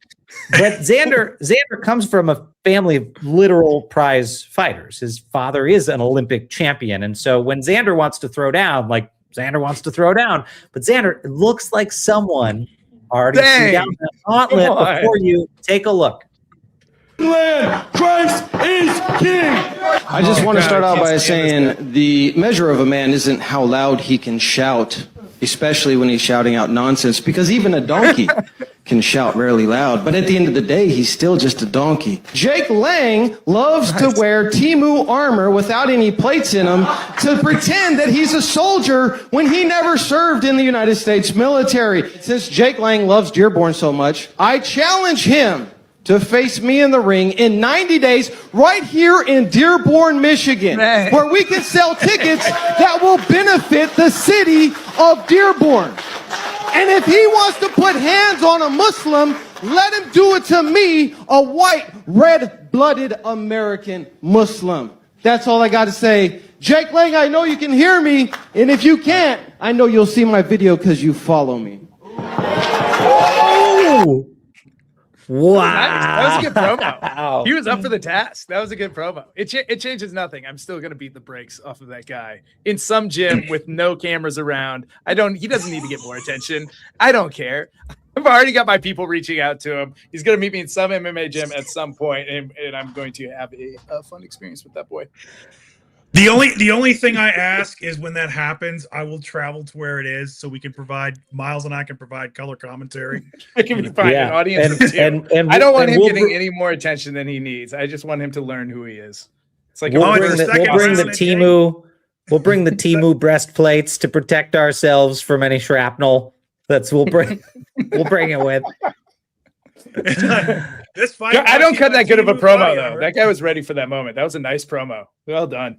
But Xander comes from a family of literal prize fighters. His father is an Olympic champion. And so when Xander wants to throw down, Xander wants to throw down. But Xander, it looks like someone already threw down the gauntlet before you. Take a look. Land, Christ is king. I just want to start out by saying the measure of a man isn't how loud he can shout, especially when he's shouting out nonsense, because even a donkey can shout really loud. But at the end of the day, he's still just a donkey. Jake Lang loves to wear Temu armor without any plates in him to pretend that he's a soldier when he never served in the United States military. Since Jake Lang loves Dearborn so much, I challenge him to face me in the ring in 90 days right here in Dearborn, Michigan, where we can sell tickets that will benefit the city of Dearborn. And if he wants to put hands on a Muslim, let him do it to me, a white, red-blooded American Muslim. That's all I got to say. Jake Lang, I know you can hear me, and if you can't, I know you'll see my video because you follow me. Oh! Wow. That was a good promo. He was up for the task. That was a good promo. It changes nothing. I'm still going to beat the brakes off of that guy in some gym with no cameras around. He doesn't need to get more attention. I don't care. I've already got my people reaching out to him. He's going to meet me in some MMA gym at some point, and I'm going to have a fun experience with that boy. The only thing I ask is when that happens, I will travel to where it is so we can provide Miles and I can provide color commentary. I can find an audience and I don't want him getting any more attention than he needs. I just want him to learn who he is. It's like we'll bring the Temu breastplates to protect ourselves from any shrapnel. We'll bring it with. This fight, I don't cut that good of a promo though. That guy was ready for that moment. That was a nice promo. Well done.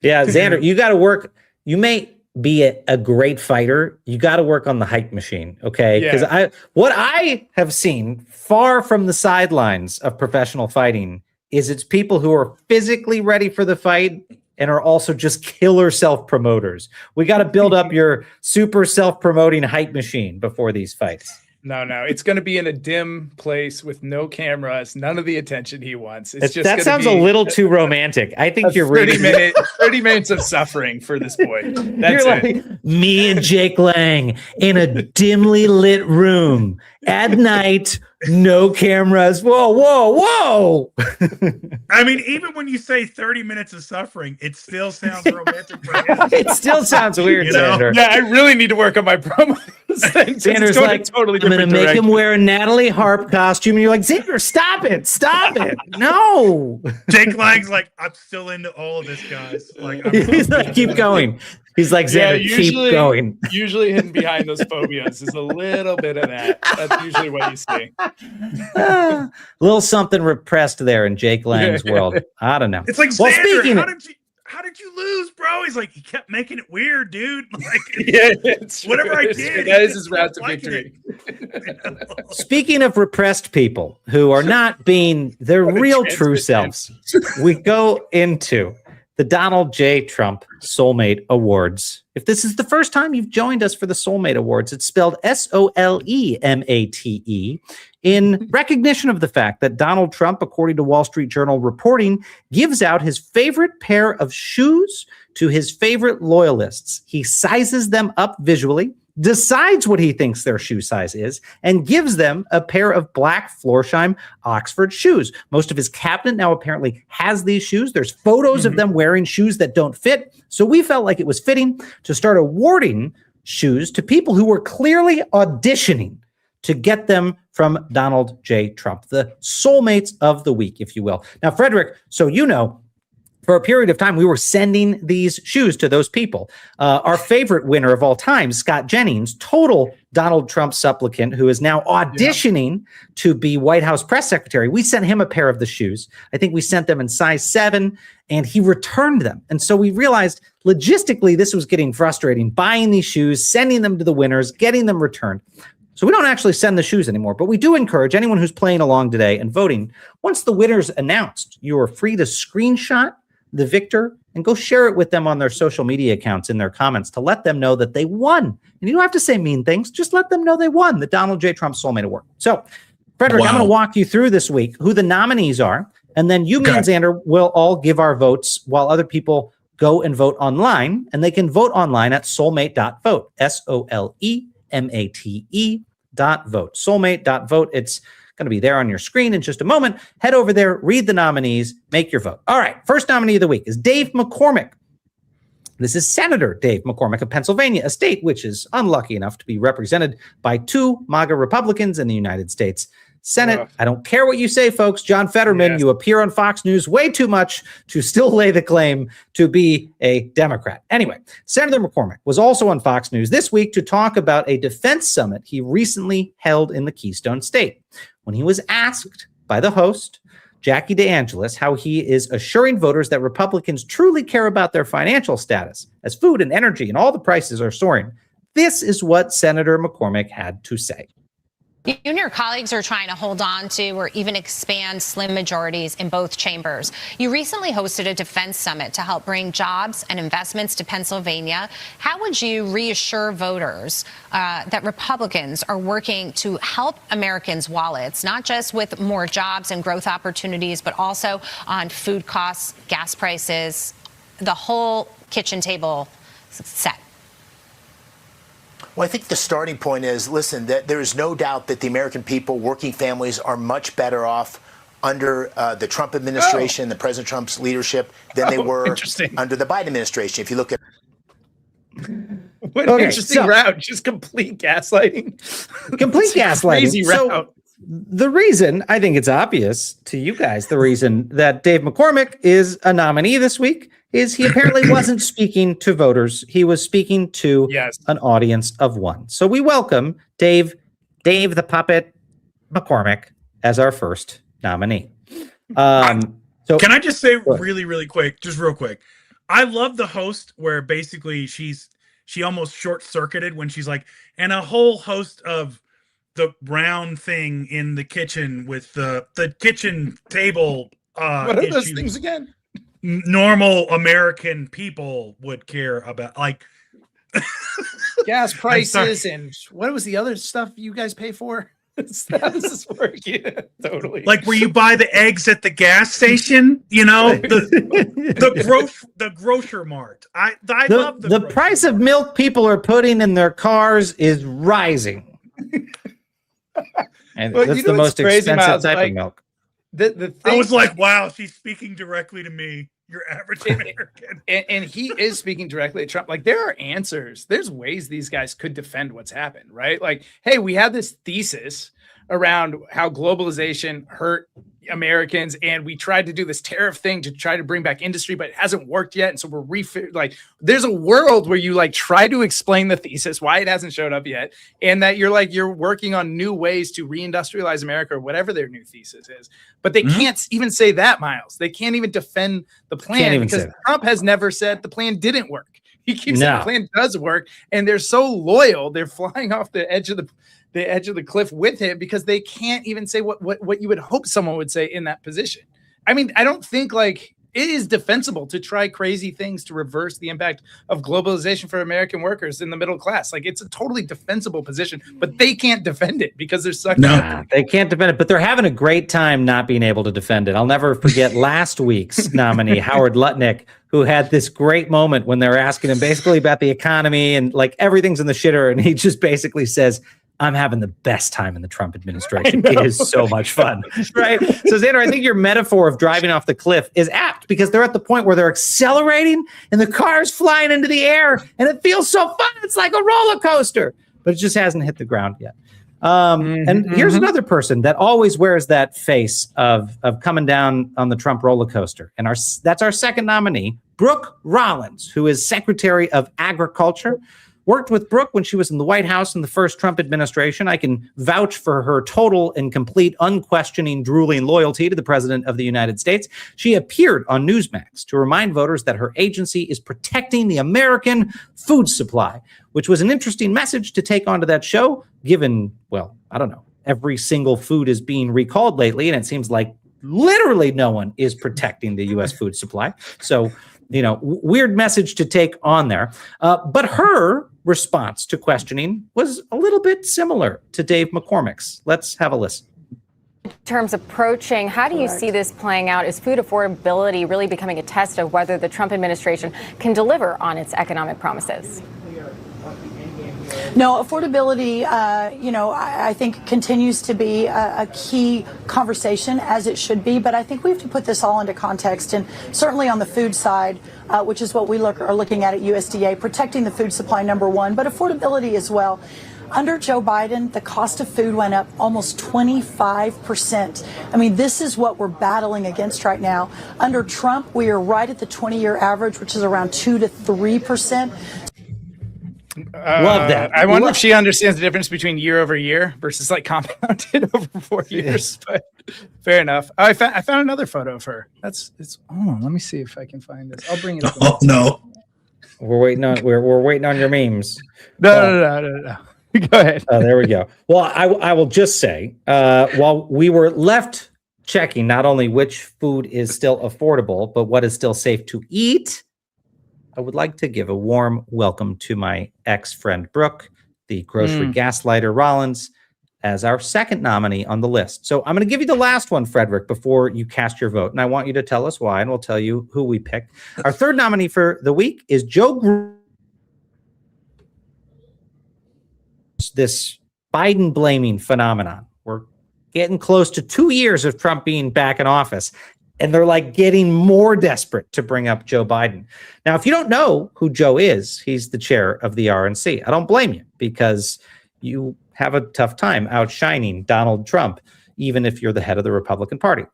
Yeah, Xander, you got to work. You may be a great fighter. You got to work on the hype machine, okay? Because what I have seen far from the sidelines of professional fighting is it's people who are physically ready for the fight and are also just killer self-promoters. We got to build up your super self-promoting hype machine before these fights. No. It's going to be in a dim place with no cameras, none of the attention he wants. That sounds a little too romantic. I think you're 30 minutes of suffering for this boy. That's it. Me and Jake Lang in a dimly lit room at night, no cameras. Whoa. I mean, even when you say 30 minutes of suffering, it still sounds romantic for him. It still sounds weird, Xander. Yeah, I really need to work on my promos. Xander's like, I'm going to make him wear a Natalie Harp costume. And you're like, Xander, stop it. No. Jake Lang's like, I'm still into all of this, guys. He's like, keep going. He's like, Xander, keep going. Usually hidden behind those phobias is a little bit of that. That's usually what you see. A little something repressed there in Jake Lang's world. I don't know. It's like, Xander, how did you lose, bro? He's like, he kept making it weird, dude. Like, whatever I did. That is his route to victory. Speaking of repressed people who are not being their real true selves, we go into the Donald J. Trump Soulmate Awards. If this is the first time you've joined us for the Soulmate Awards, it's spelled SOLEMATE in recognition of the fact that Donald Trump, according to Wall Street Journal reporting, gives out his favorite pair of shoes to his favorite loyalists. He sizes them up visually, decides what he thinks their shoe size is, and gives them a pair of black Florsheim Oxford shoes. Most of his cabinet now apparently has these shoes. There's photos of them wearing shoes that don't fit. So we felt like it was fitting to start awarding shoes to people who were clearly auditioning to get them from Donald J. Trump, the soulmates of the week, if you will. Now, Frederick, so you know, for a period of time, we were sending these shoes to those people. Our favorite winner of all time, Scott Jennings, total Donald Trump supplicant who is now auditioning to be White House press secretary. We sent him a pair of the shoes. I think we sent them in size 7, and he returned them. And so we realized logistically this was getting frustrating, buying these shoes, sending them to the winners, getting them returned. So we don't actually send the shoes anymore, but we do encourage anyone who's playing along today and voting. Once the winner's announced, you are free to screenshot the victor and go share it with them on their social media accounts in their comments to let them know that they won. And you don't have to say mean things. Just let them know they won the Donald J. Trump Soulmate Award. So, Frederick, I'm going to walk you through this week who the nominees are. And then you, me, and Xander will all give our votes while other people go and vote online. And they can vote online at soulmate.vote, SOLEMATE.vote, soulmate.vote. It's going to be there on your screen in just a moment. Head over there, read the nominees, make your vote. All right, first nominee of the week is Dave McCormick. This is Senator Dave McCormick of Pennsylvania, a state which is unlucky enough to be represented by 2 MAGA Republicans in the United States Senate. I don't care what you say, folks. John Fetterman, you appear on Fox News way too much to still lay the claim to be a Democrat. Anyway, Senator McCormick was also on Fox News this week to talk about a defense summit he recently held in the Keystone State. When he was asked by the host, Jackie DeAngelis, how he is assuring voters that Republicans truly care about their financial status as food and energy and all the prices are soaring, this is what Senator McCormick had to say. You and your colleagues are trying to hold on to or even expand slim majorities in both chambers. You recently hosted a defense summit to help bring jobs and investments to Pennsylvania. How would you reassure voters that Republicans are working to help Americans' wallets, not just with more jobs and growth opportunities, but also on food costs, gas prices, the whole kitchen table set? Well, I think the starting point is, listen, that there is no doubt that the American people, working families, are much better off under the Trump administration, the President Trump's leadership, than they were under the Biden administration. If you look at what an interesting route, just complete gaslighting. Complete gaslighting. Crazy route. The reason, I think it's obvious to you guys, the reason that Dave McCormick is a nominee this week is he apparently wasn't speaking to voters. He was speaking to an audience of one. So we welcome Dave the Puppet McCormick as our first nominee. So can I just say really, really quick, just real quick? I love the host where basically she almost short-circuited when she's like, and a whole host of the round thing in the kitchen with the kitchen table what are those issues things again? Normal American people would care about, like gas prices and what was the other stuff you guys pay for? How does this work? Yeah, totally. Like where you buy the eggs at the gas station, you know, the grocer mart. I love the price of milk people are putting in their cars is rising. And that's the most expensive type of milk. I was like, wow, she's speaking directly to me, your average American. And he is speaking directly to Trump. Like, there are answers. There's ways these guys could defend what's happened, right? Like, hey, we had this thesis around how globalization hurt Americans, and we tried to do this tariff thing to try to bring back industry, but it hasn't worked yet. And so we're there's a world where you like try to explain the thesis, why it hasn't showed up yet, and that you're working on new ways to reindustrialize America or whatever their new thesis is. But they can't even say that, Miles. They can't even defend the plan because Trump has never said the plan didn't work. He keeps saying the plan does work, and they're so loyal. They're flying off the edge of the cliff with him because they can't even say what you would hope someone would say in that position. I mean, I don't think like it is defensible to try crazy things to reverse the impact of globalization for American workers in the middle class. Like, it's a totally defensible position, but they can't defend it because they're such. No, they can't defend it, but they're having a great time not being able to defend it. I'll never forget last week's nominee, Howard Lutnick, who had this great moment when they're asking him basically about the economy and like everything's in the shitter. And he just basically says, I'm having the best time in the Trump administration. It is so much fun, right? So, Xander, I think your metaphor of driving off the cliff is apt because they're at the point where they're accelerating and the car's flying into the air and it feels so fun. It's like a roller coaster, but it just hasn't hit the ground yet. And here's another person that always wears that face of coming down on the Trump roller coaster. And that's our second nominee, Brooke Rollins, who is Secretary of Agriculture. Worked with Brooke when she was in the White House in the first Trump administration. I can vouch for her total and complete, unquestioning, drooling loyalty to the President of the United States. She appeared on Newsmax to remind voters that her agency is protecting the American food supply, which was an interesting message to take onto that show, given, well, I don't know, every single food is being recalled lately, and it seems like literally no one is protecting the U.S. food supply. So, you know, weird message to take on there. But her response to questioning was a little bit similar to Dave McCormick's. Let's have a listen. In terms of approaching, how do you see this playing out? Is food affordability really becoming a test of whether the Trump administration can deliver on its economic promises? No, affordability, I think continues to be a key conversation, as it should be. But I think we have to put this all into context. And certainly on the food side, which is what we are looking at USDA, protecting the food supply, number one, but affordability as well. Under Joe Biden, the cost of food went up almost 25%. I mean, this is what we're battling against right now. Under Trump, we are right at the 20-year average, which is around 2 to 3%. Love that. I wonder if she understands the difference between year over year versus like compounded over 4 years. But fair enough. Oh, I found another photo of her. Let me see if I can find this. I'll bring it up. Oh no, we're waiting on your memes. No. Go ahead. There we go. Well, I will just say, while we were left checking not only which food is still affordable, but what is still safe to eat, I would like to give a warm welcome to my ex-friend Brooke, the grocery gaslighter Rollins, as our second nominee on the list. So I'm going to give you the last one, Frederick, before you cast your vote. And I want you to tell us why, and we'll tell you who we picked. Our third nominee for the week is Joe. This Biden blaming phenomenon. We're getting close to 2 years of Trump being back in office. And they're like getting more desperate to bring up Joe Biden. Now, if you don't know who Joe is, he's the chair of the RNC. I don't blame you because you have a tough time outshining Donald Trump, even if you're the head of the Republican Party.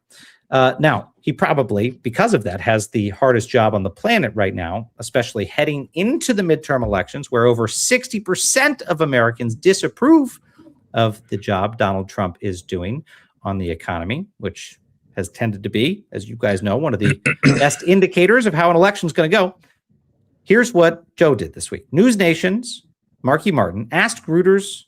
Now, he probably, because of that, has the hardest job on the planet right now, especially heading into the midterm elections, where over 60% of Americans disapprove of the job Donald Trump is doing on the economy, which has tended to be, as you guys know, one of the best indicators of how an election is going to go. Here's what Joe did this week. News Nation's Marky Martin asked Reuters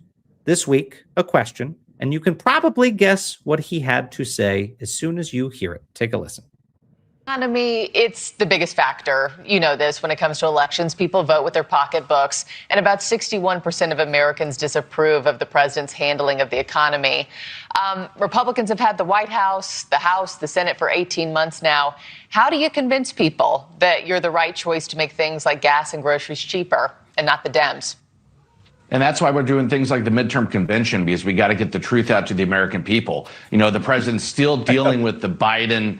this week a question, and you can probably guess what he had to say as soon as you hear it. Take a listen. Economy, it's the biggest factor. You know this when it comes to elections. People vote with their pocketbooks, and about 61% of Americans disapprove of the president's handling of the economy. Republicans have had the White House, the Senate for 18 months now. How do you convince people that you're the right choice to make things like gas and groceries cheaper and not the Dems? And that's why we're doing things like the midterm convention, because we got to get the truth out to the American people. You know, the president's still dealing with the Biden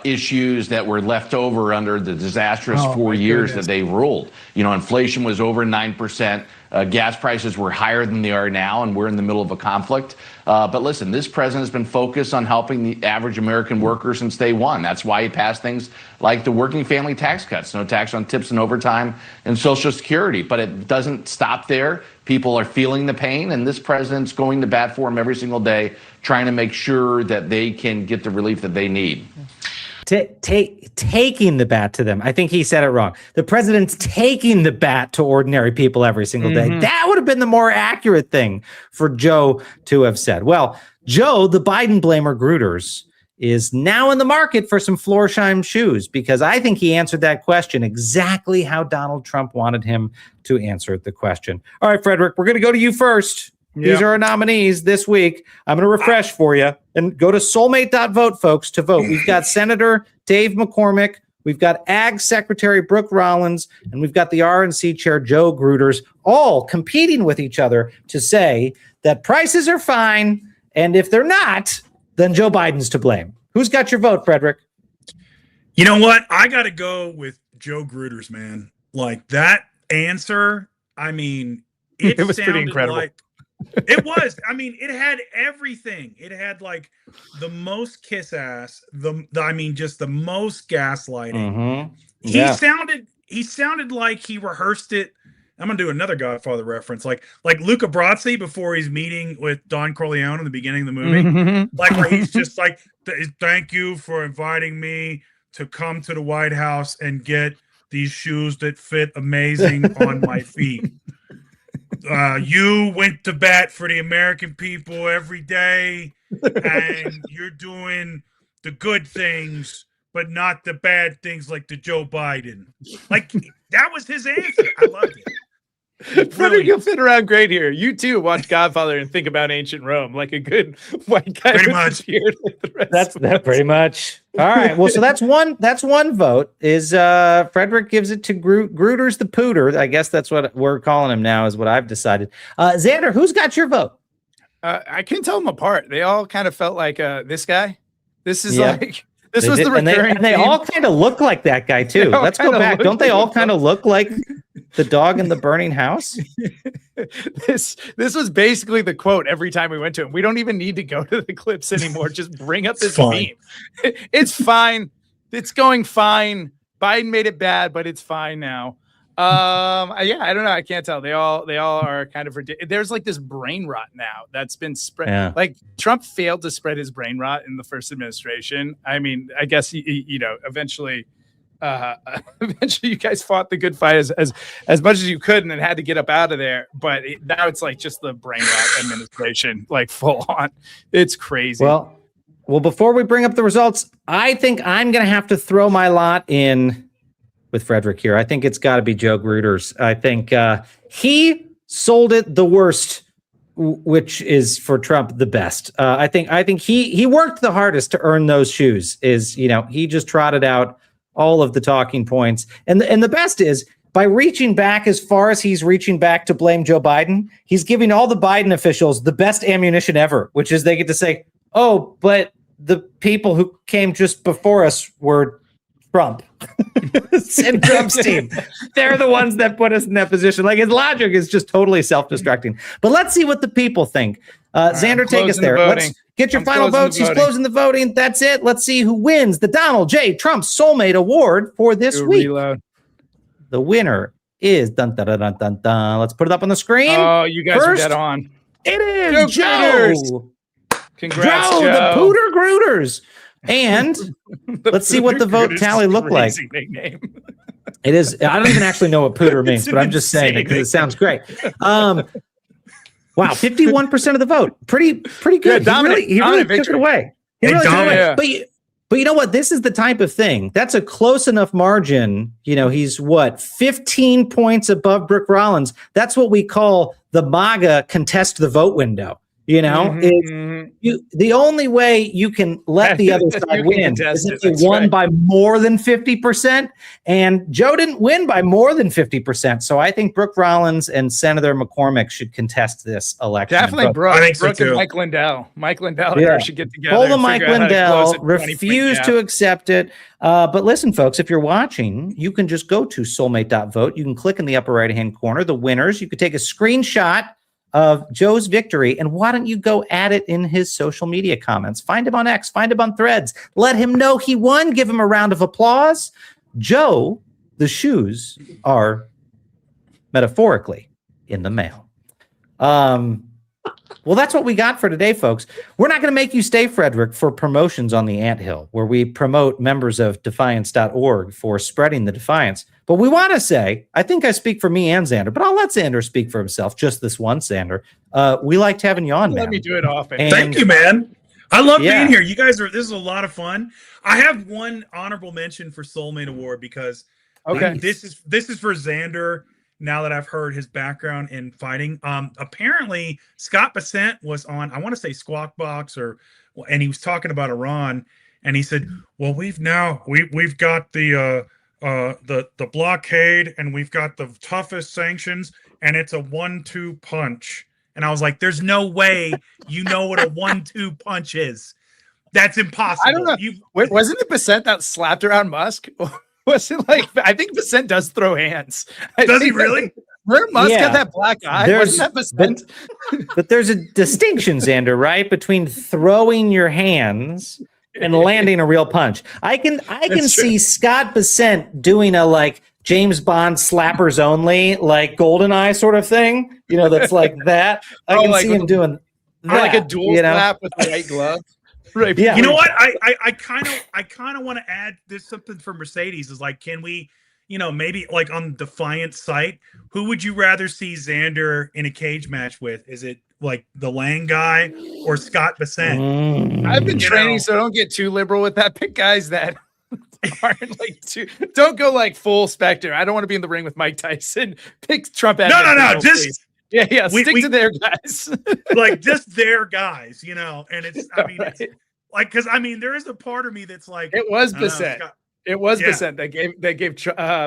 issues that were left over under the disastrous 4 years that they ruled. You know, inflation was over 9%. Gas prices were higher than they are now, and we're in the middle of a conflict. But listen, this president has been focused on helping the average American worker since day one. That's why he passed things like the working family tax cuts, no tax on tips and overtime and Social Security. But it doesn't stop there. People are feeling the pain, and this president's going to bat for them every single day, trying to make sure that they can get the relief that they need. Taking the bat to them. I think he said it wrong. The president's taking the bat to ordinary people every single day. That would have been the more accurate thing for Joe to have said. Well, Joe, the Biden blamer Gruters, is now in the market for some Florsheim shoes because I think he answered that question exactly how Donald Trump wanted him to answer the question. All right, Frederick, we're going to go to you first. These are our nominees this week. I'm going to refresh for you and go to soulmate.vote, folks, to vote. We've got Senator Dave McCormick. We've got Ag Secretary Brooke Rollins, and we've got the RNC Chair Joe Gruters, all competing with each other to say that prices are fine, and if they're not, then Joe Biden's to blame. Who's got your vote, Frederick? You know what? I got to go with Joe Gruters, man. Like that answer, I mean, it was sounded pretty incredible. like it was. I mean, it had everything. It had like the most kiss ass, just the most gaslighting. He sounded like he rehearsed it. I'm gonna do another Godfather reference, like Luca Brasi before he's meeting with Don Corleone in the beginning of the movie, like where he's just like, "Thank you for inviting me to come to the White House and get these shoes that fit amazing on my feet. You went to bat for the American people every day, and you're doing the good things, but not the bad things like the Joe Biden." Like that was his answer. I loved it. Frederick, you'll fit around great here. You too watch Godfather and think about ancient Rome like a good white guy. Pretty much. That's that pretty much. All right. Well, so that's one vote. Is Frederick gives it to Gruters the Pooter. I guess that's what we're calling him now, is what I've decided. Xander, who's got your vote? I couldn't tell them apart. They all kind of felt like this guy. This is like this was the recurring. And they all kind of look like that guy too. Let's go back. Don't they all kind of look like the dog in the burning house? This was basically the quote every time we went to him. We don't even need to go to the clips anymore. Just bring up this meme. It's fine. It's going fine. Biden made it bad, but it's fine now. I don't know. I can't tell. They all are kind of ridiculous. There's like this brain rot now that's been spread. Yeah. Like Trump failed to spread his brain rot in the first administration. I mean, I guess eventually you guys fought the good fight as much as you could, and then had to get up out of there. But now it's like just the brain rot administration, like full on. It's crazy. Well, before we bring up the results, I think I'm going to have to throw my lot in with Frederick here. I think it's got to be Joe Gruters. I think he sold it the worst, which is for Trump the best. I think he worked the hardest to earn those shoes. He just trotted out all of the talking points, and the best is by reaching back as far as he's reaching back to blame Joe Biden, he's giving all the Biden officials the best ammunition ever, which is they get to say, "Oh, but the people who came just before us were Trump." And Trump's team. They're the ones that put us in that position. Like, his logic is just totally self-destructing. But let's see what the people think. Xander, take us there. Let's get your final votes. He's closing the voting. That's it. Let's see who wins the Donald J. Trump Soulmate Award for this week. Reload. The winner is dun dun dun dun dun dun. Let's put it up on the screen. Oh, you guys are dead on. It is Joe. Congrats, Joe, Joe. the Pooter Gruters. And let's see what the vote tally looked like. Nickname. It is. I don't even actually know what Pooter means, but I'm just saying it because it sounds great. Wow, 51% of the vote. Pretty good. Yeah, He really took it away. But you know what? This is the type of thing. That's a close enough margin. He's 15 points above Brooke Rollins. That's what we call the MAGA contest the vote window. The only way you can let the other side win is if they won by more than 50%. And Joe didn't win by more than 50%. So I think Brooke Rollins and Senator McCormick should contest this election. Definitely Brooke. I think so Brooke and too. Mike Lindell. Mike Lindell and her should get together. Hold on, Mike Lindell refused to accept it. But listen, folks, if you're watching, you can just go to soulmate.vote. You can click in the upper right-hand corner, the winners. You could take a screenshot of Joe's victory, and why don't you go at it in his social media comments? Find him on X, find him on Threads, let him know he won, give him a round of applause. Joe, the shoes are metaphorically in the mail. Well, that's what we got for today, folks. We're not going to make you stay, Frederick, for promotions on the Anthill, where we promote members of defiance.org for spreading the defiance. But we want to say, I think I speak for me and Xander, but I'll let Xander speak for himself just this once, Xander. We liked having you on, man. Let me do it off. And- Thank you, man. I love being here. You guys this is a lot of fun. I have one honorable mention for Soulmate Award because this is for Xander. Now that I've heard his background in fighting, apparently Scott Bessent was on, I want to say Squawk Box, and he was talking about Iran, and he said, "Well, we've got the blockade, and we've got the toughest sanctions, and it's a 1-2 punch." And I was like, "There's no way you know what a 1-2 punch is. That's impossible." I don't know. Wait, wasn't it Bessent that slapped around Musk? Was it like, I think Bessent does throw hands. Does he really? Where Musk got that black eye? Wasn't that Bessent? But there's a distinction, Xander, right? Between throwing your hands and landing a real punch. I can see Scott Bessent doing a like James Bond slappers only, like GoldenEye sort of thing. You know, that's like that. I can see him doing that, like a dual slap with the white glove. Right. Yeah. You know what? I kind of want to add this something for Mercedes is like, can we, maybe like on the Defiance site, who would you rather see Xander in a cage match with? Is it like the Lang guy or Scott Bessent? I've been training, so don't get too liberal with that. Pick guys that aren't like don't go like full Spectre. I don't want to be in the ring with Mike Tyson. Pick Trump. No. Just stick to their guys. Like just their guys, and it's, it's like, cause there is a part of me that's like, it was Bessent. It was Bessent that gave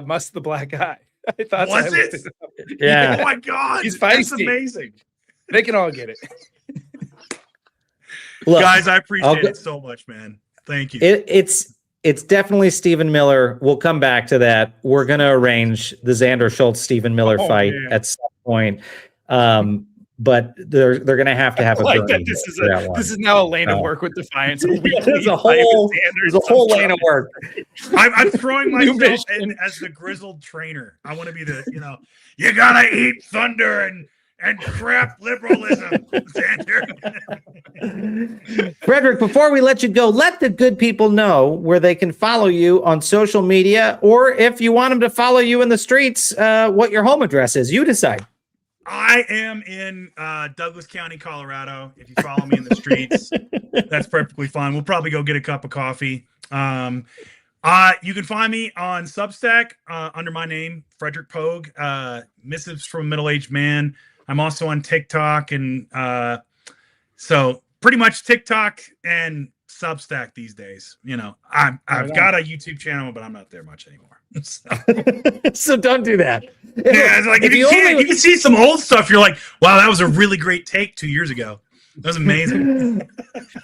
Musk the black eye. I thought was it? Yeah. Oh my God. He's That's feisty. amazing. They can all get it. Look, guys, I appreciate it so much, man. Thank you. It's definitely Stephen Miller. We'll come back to that. We're going to arrange the Xander Schultz Stephen Miller fight at some point. But they're going to have a like that. This is now a lane of work with Defiance. There's a whole lane of work. I'm throwing myself in as the grizzled trainer. I want to be the, you gotta eat thunder and crap liberalism, Xander. Frederick, before we let you go, let the good people know where they can follow you on social media, or if you want them to follow you in the streets, what your home address is. You decide. I am in Douglas County, Colorado. If you follow me in the streets, that's perfectly fine. We'll probably go get a cup of coffee. You can find me on Substack under my name, Frederick Pogue, Missives from a Middle-Aged Man. I'm also on TikTok, and so pretty much TikTok and Substack these days. I've got a YouTube channel, but I'm not there much anymore. So don't do that. Yeah, it's like if you can see some old stuff, you're like, wow, that was a really great take 2 years ago. That was amazing.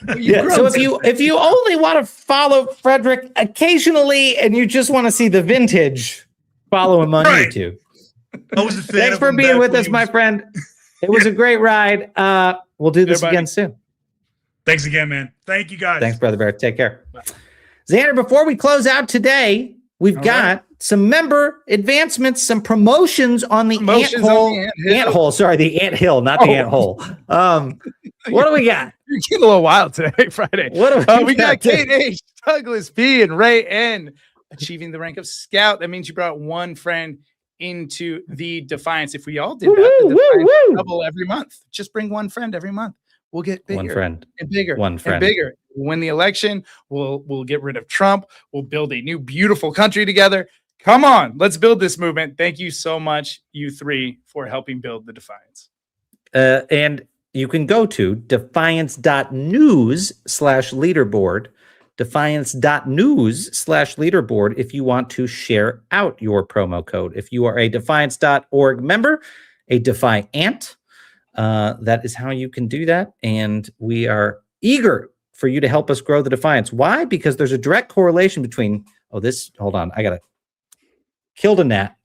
So if you only want to follow Frederick occasionally and you just want to see the vintage, follow him on YouTube. I was a fan. Thanks for being with us, my friend. It was a great ride. We'll do this again soon. Thanks again, man. Thank you, guys. Thanks, Brother Bear. Take care. Bye. Xander, before we close out today, we've got some member advancements, some promotions on the Anthole. Sorry, the Anthill, not the Anthole. What do we got? You're getting a little wild today, Friday. What do we got? Kate H, Douglas B, and Ray N achieving the rank of Scout. That means you brought one friend into the Defiance. If we all did that, the Defiance would double every month. Just bring one friend every month. We'll get bigger, one friend and bigger, one friend. and bigger. We'll win the election. We'll get rid of Trump. We'll build a new, beautiful country together. Come on, let's build this movement. Thank you so much, you three, for helping build the Defiance. And you can go to defiance.news/leaderboard, defiance.news/leaderboard if you want to share out your promo code. If you are a defiance.org member, a Defiant, that is how you can do that. And we are eager for you to help us grow the Defiance. Why? Because there's a direct correlation between, hold on, I got to killed a gnat.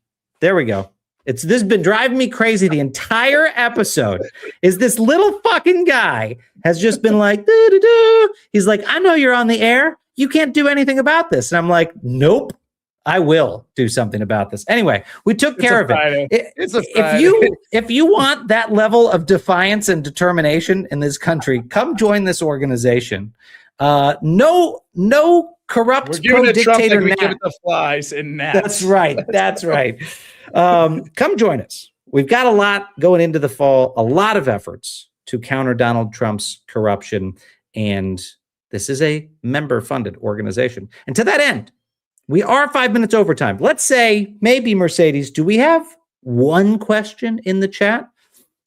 There we go. This has been driving me crazy the entire episode. Is this little fucking guy has just been like, doo-doo-doo. He's like, I know you're on the air. You can't do anything about this. And I'm like, nope. I will do something about this. Anyway, we took care of it. It's a Friday. If you want that level of defiance and determination in this country, come join this organization. No corrupt pro-dictator we Nat. give it the flies and gnats. That's right. Come join us. We've got a lot going into the fall, a lot of efforts to counter Donald Trump's corruption, and this is a member-funded organization. And to that end, we are 5 minutes overtime. Let's say, maybe, Mercedes, do we have one question in the chat?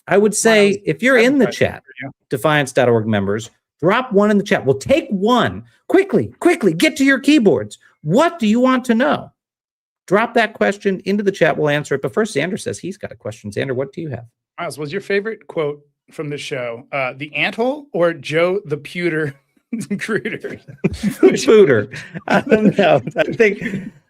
I would say, if you're in the chat, defiance.org members, drop one in the chat. We'll take one. Quickly, get to your keyboards. What do you want to know? Drop that question into the chat. We'll answer it. But first, Xander says he's got a question. Xander, what do you have? Miles, was your favorite quote from the show the anthole or Joe the Pewter Cruder? Pooter. I don't know.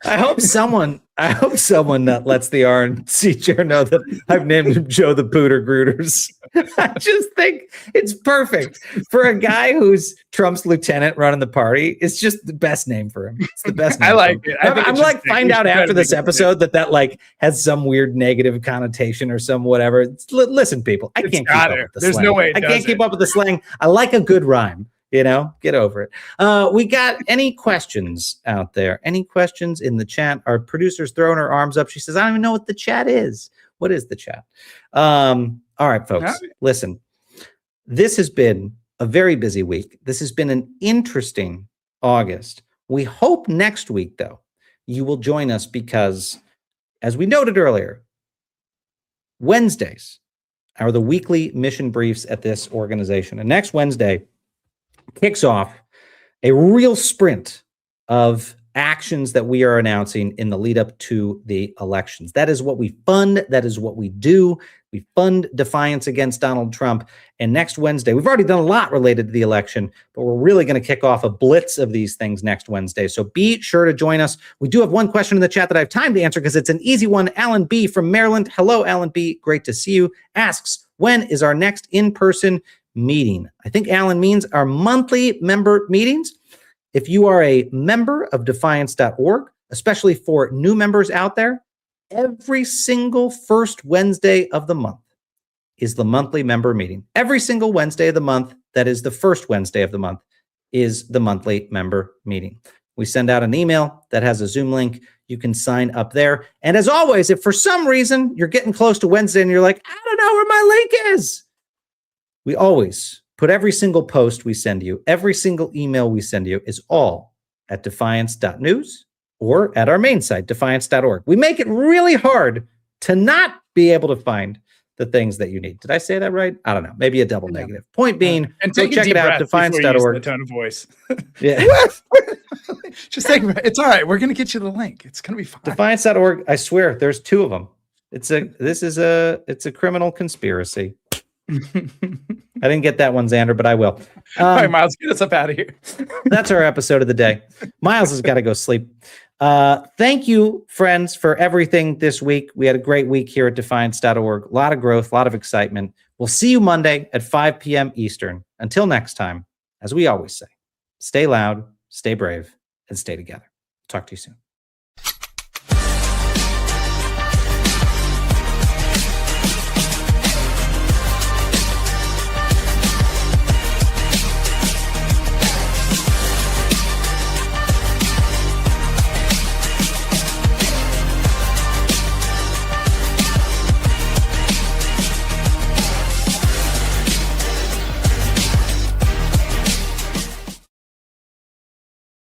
I hope someone lets the RNC chair know that I've named him Joe the Pooter Grooters. I just think it's perfect for a guy who's Trump's lieutenant running the party. It's just the best name for him. It's the best name. I like it. I'm like, find out after this episode that like has some weird negative connotation or some whatever. Listen, people, I can't keep up with the slang. There's no way I can't keep up with the slang. I like a good rhyme. Get over it. We got any questions out there? Any questions in the chat? Our producer's throwing her arms up. She says, I don't even know what the chat is. What is the chat? All right, folks, listen. This has been a very busy week. This has been an interesting August. We hope next week, though, you will join us because, as we noted earlier, Wednesdays are the weekly mission briefs at this organization. And next Wednesday kicks off a real sprint of actions that we are announcing in the lead up to the elections. That is what we fund. That is what we do. We fund defiance against Donald Trump. And next Wednesday, we've already done a lot related to the election, but we're really going to kick off a blitz of these things next Wednesday. So be sure to join us. We do have one question in the chat that I have time to answer because it's an easy one. Alan B. from Maryland. Hello, Alan B. Great to see you. Asks, when is our next in-person meeting? I think Alan means our monthly member meetings. If you are a member of defiance.org, especially for new members out there, every single first Wednesday of the month is the monthly member meeting. Every single Wednesday of the month, that is the first Wednesday of the month, is the monthly member meeting. We send out an email that has a Zoom link. You can sign up there. And as always, if for some reason you're getting close to Wednesday and you're like, I don't know where my link is, we always put every single post we send you, every single email we send you is all at defiance.news or at our main site, defiance.org. We make it really hard to not be able to find the things that you need. Did I say that right? I don't know. Maybe a double negative. Point being, and go check it out, defiance.org. The tone of voice. Yeah. Just take it's all right. We're going to get you the link. It's going to be fine. Defiance.org. I swear, there's two of them. It's a criminal conspiracy. I didn't get that one, Xander, but I will. All right, Miles, get us up out of here. That's our episode of the day. Miles has got to go sleep. Thank you, friends, for everything this week. We had a great week here at defiance.org. A lot of growth, a lot of excitement. We'll see you Monday at 5 p.m. Eastern. Until next time, as we always say, stay loud, stay brave, and stay together. Talk to you soon.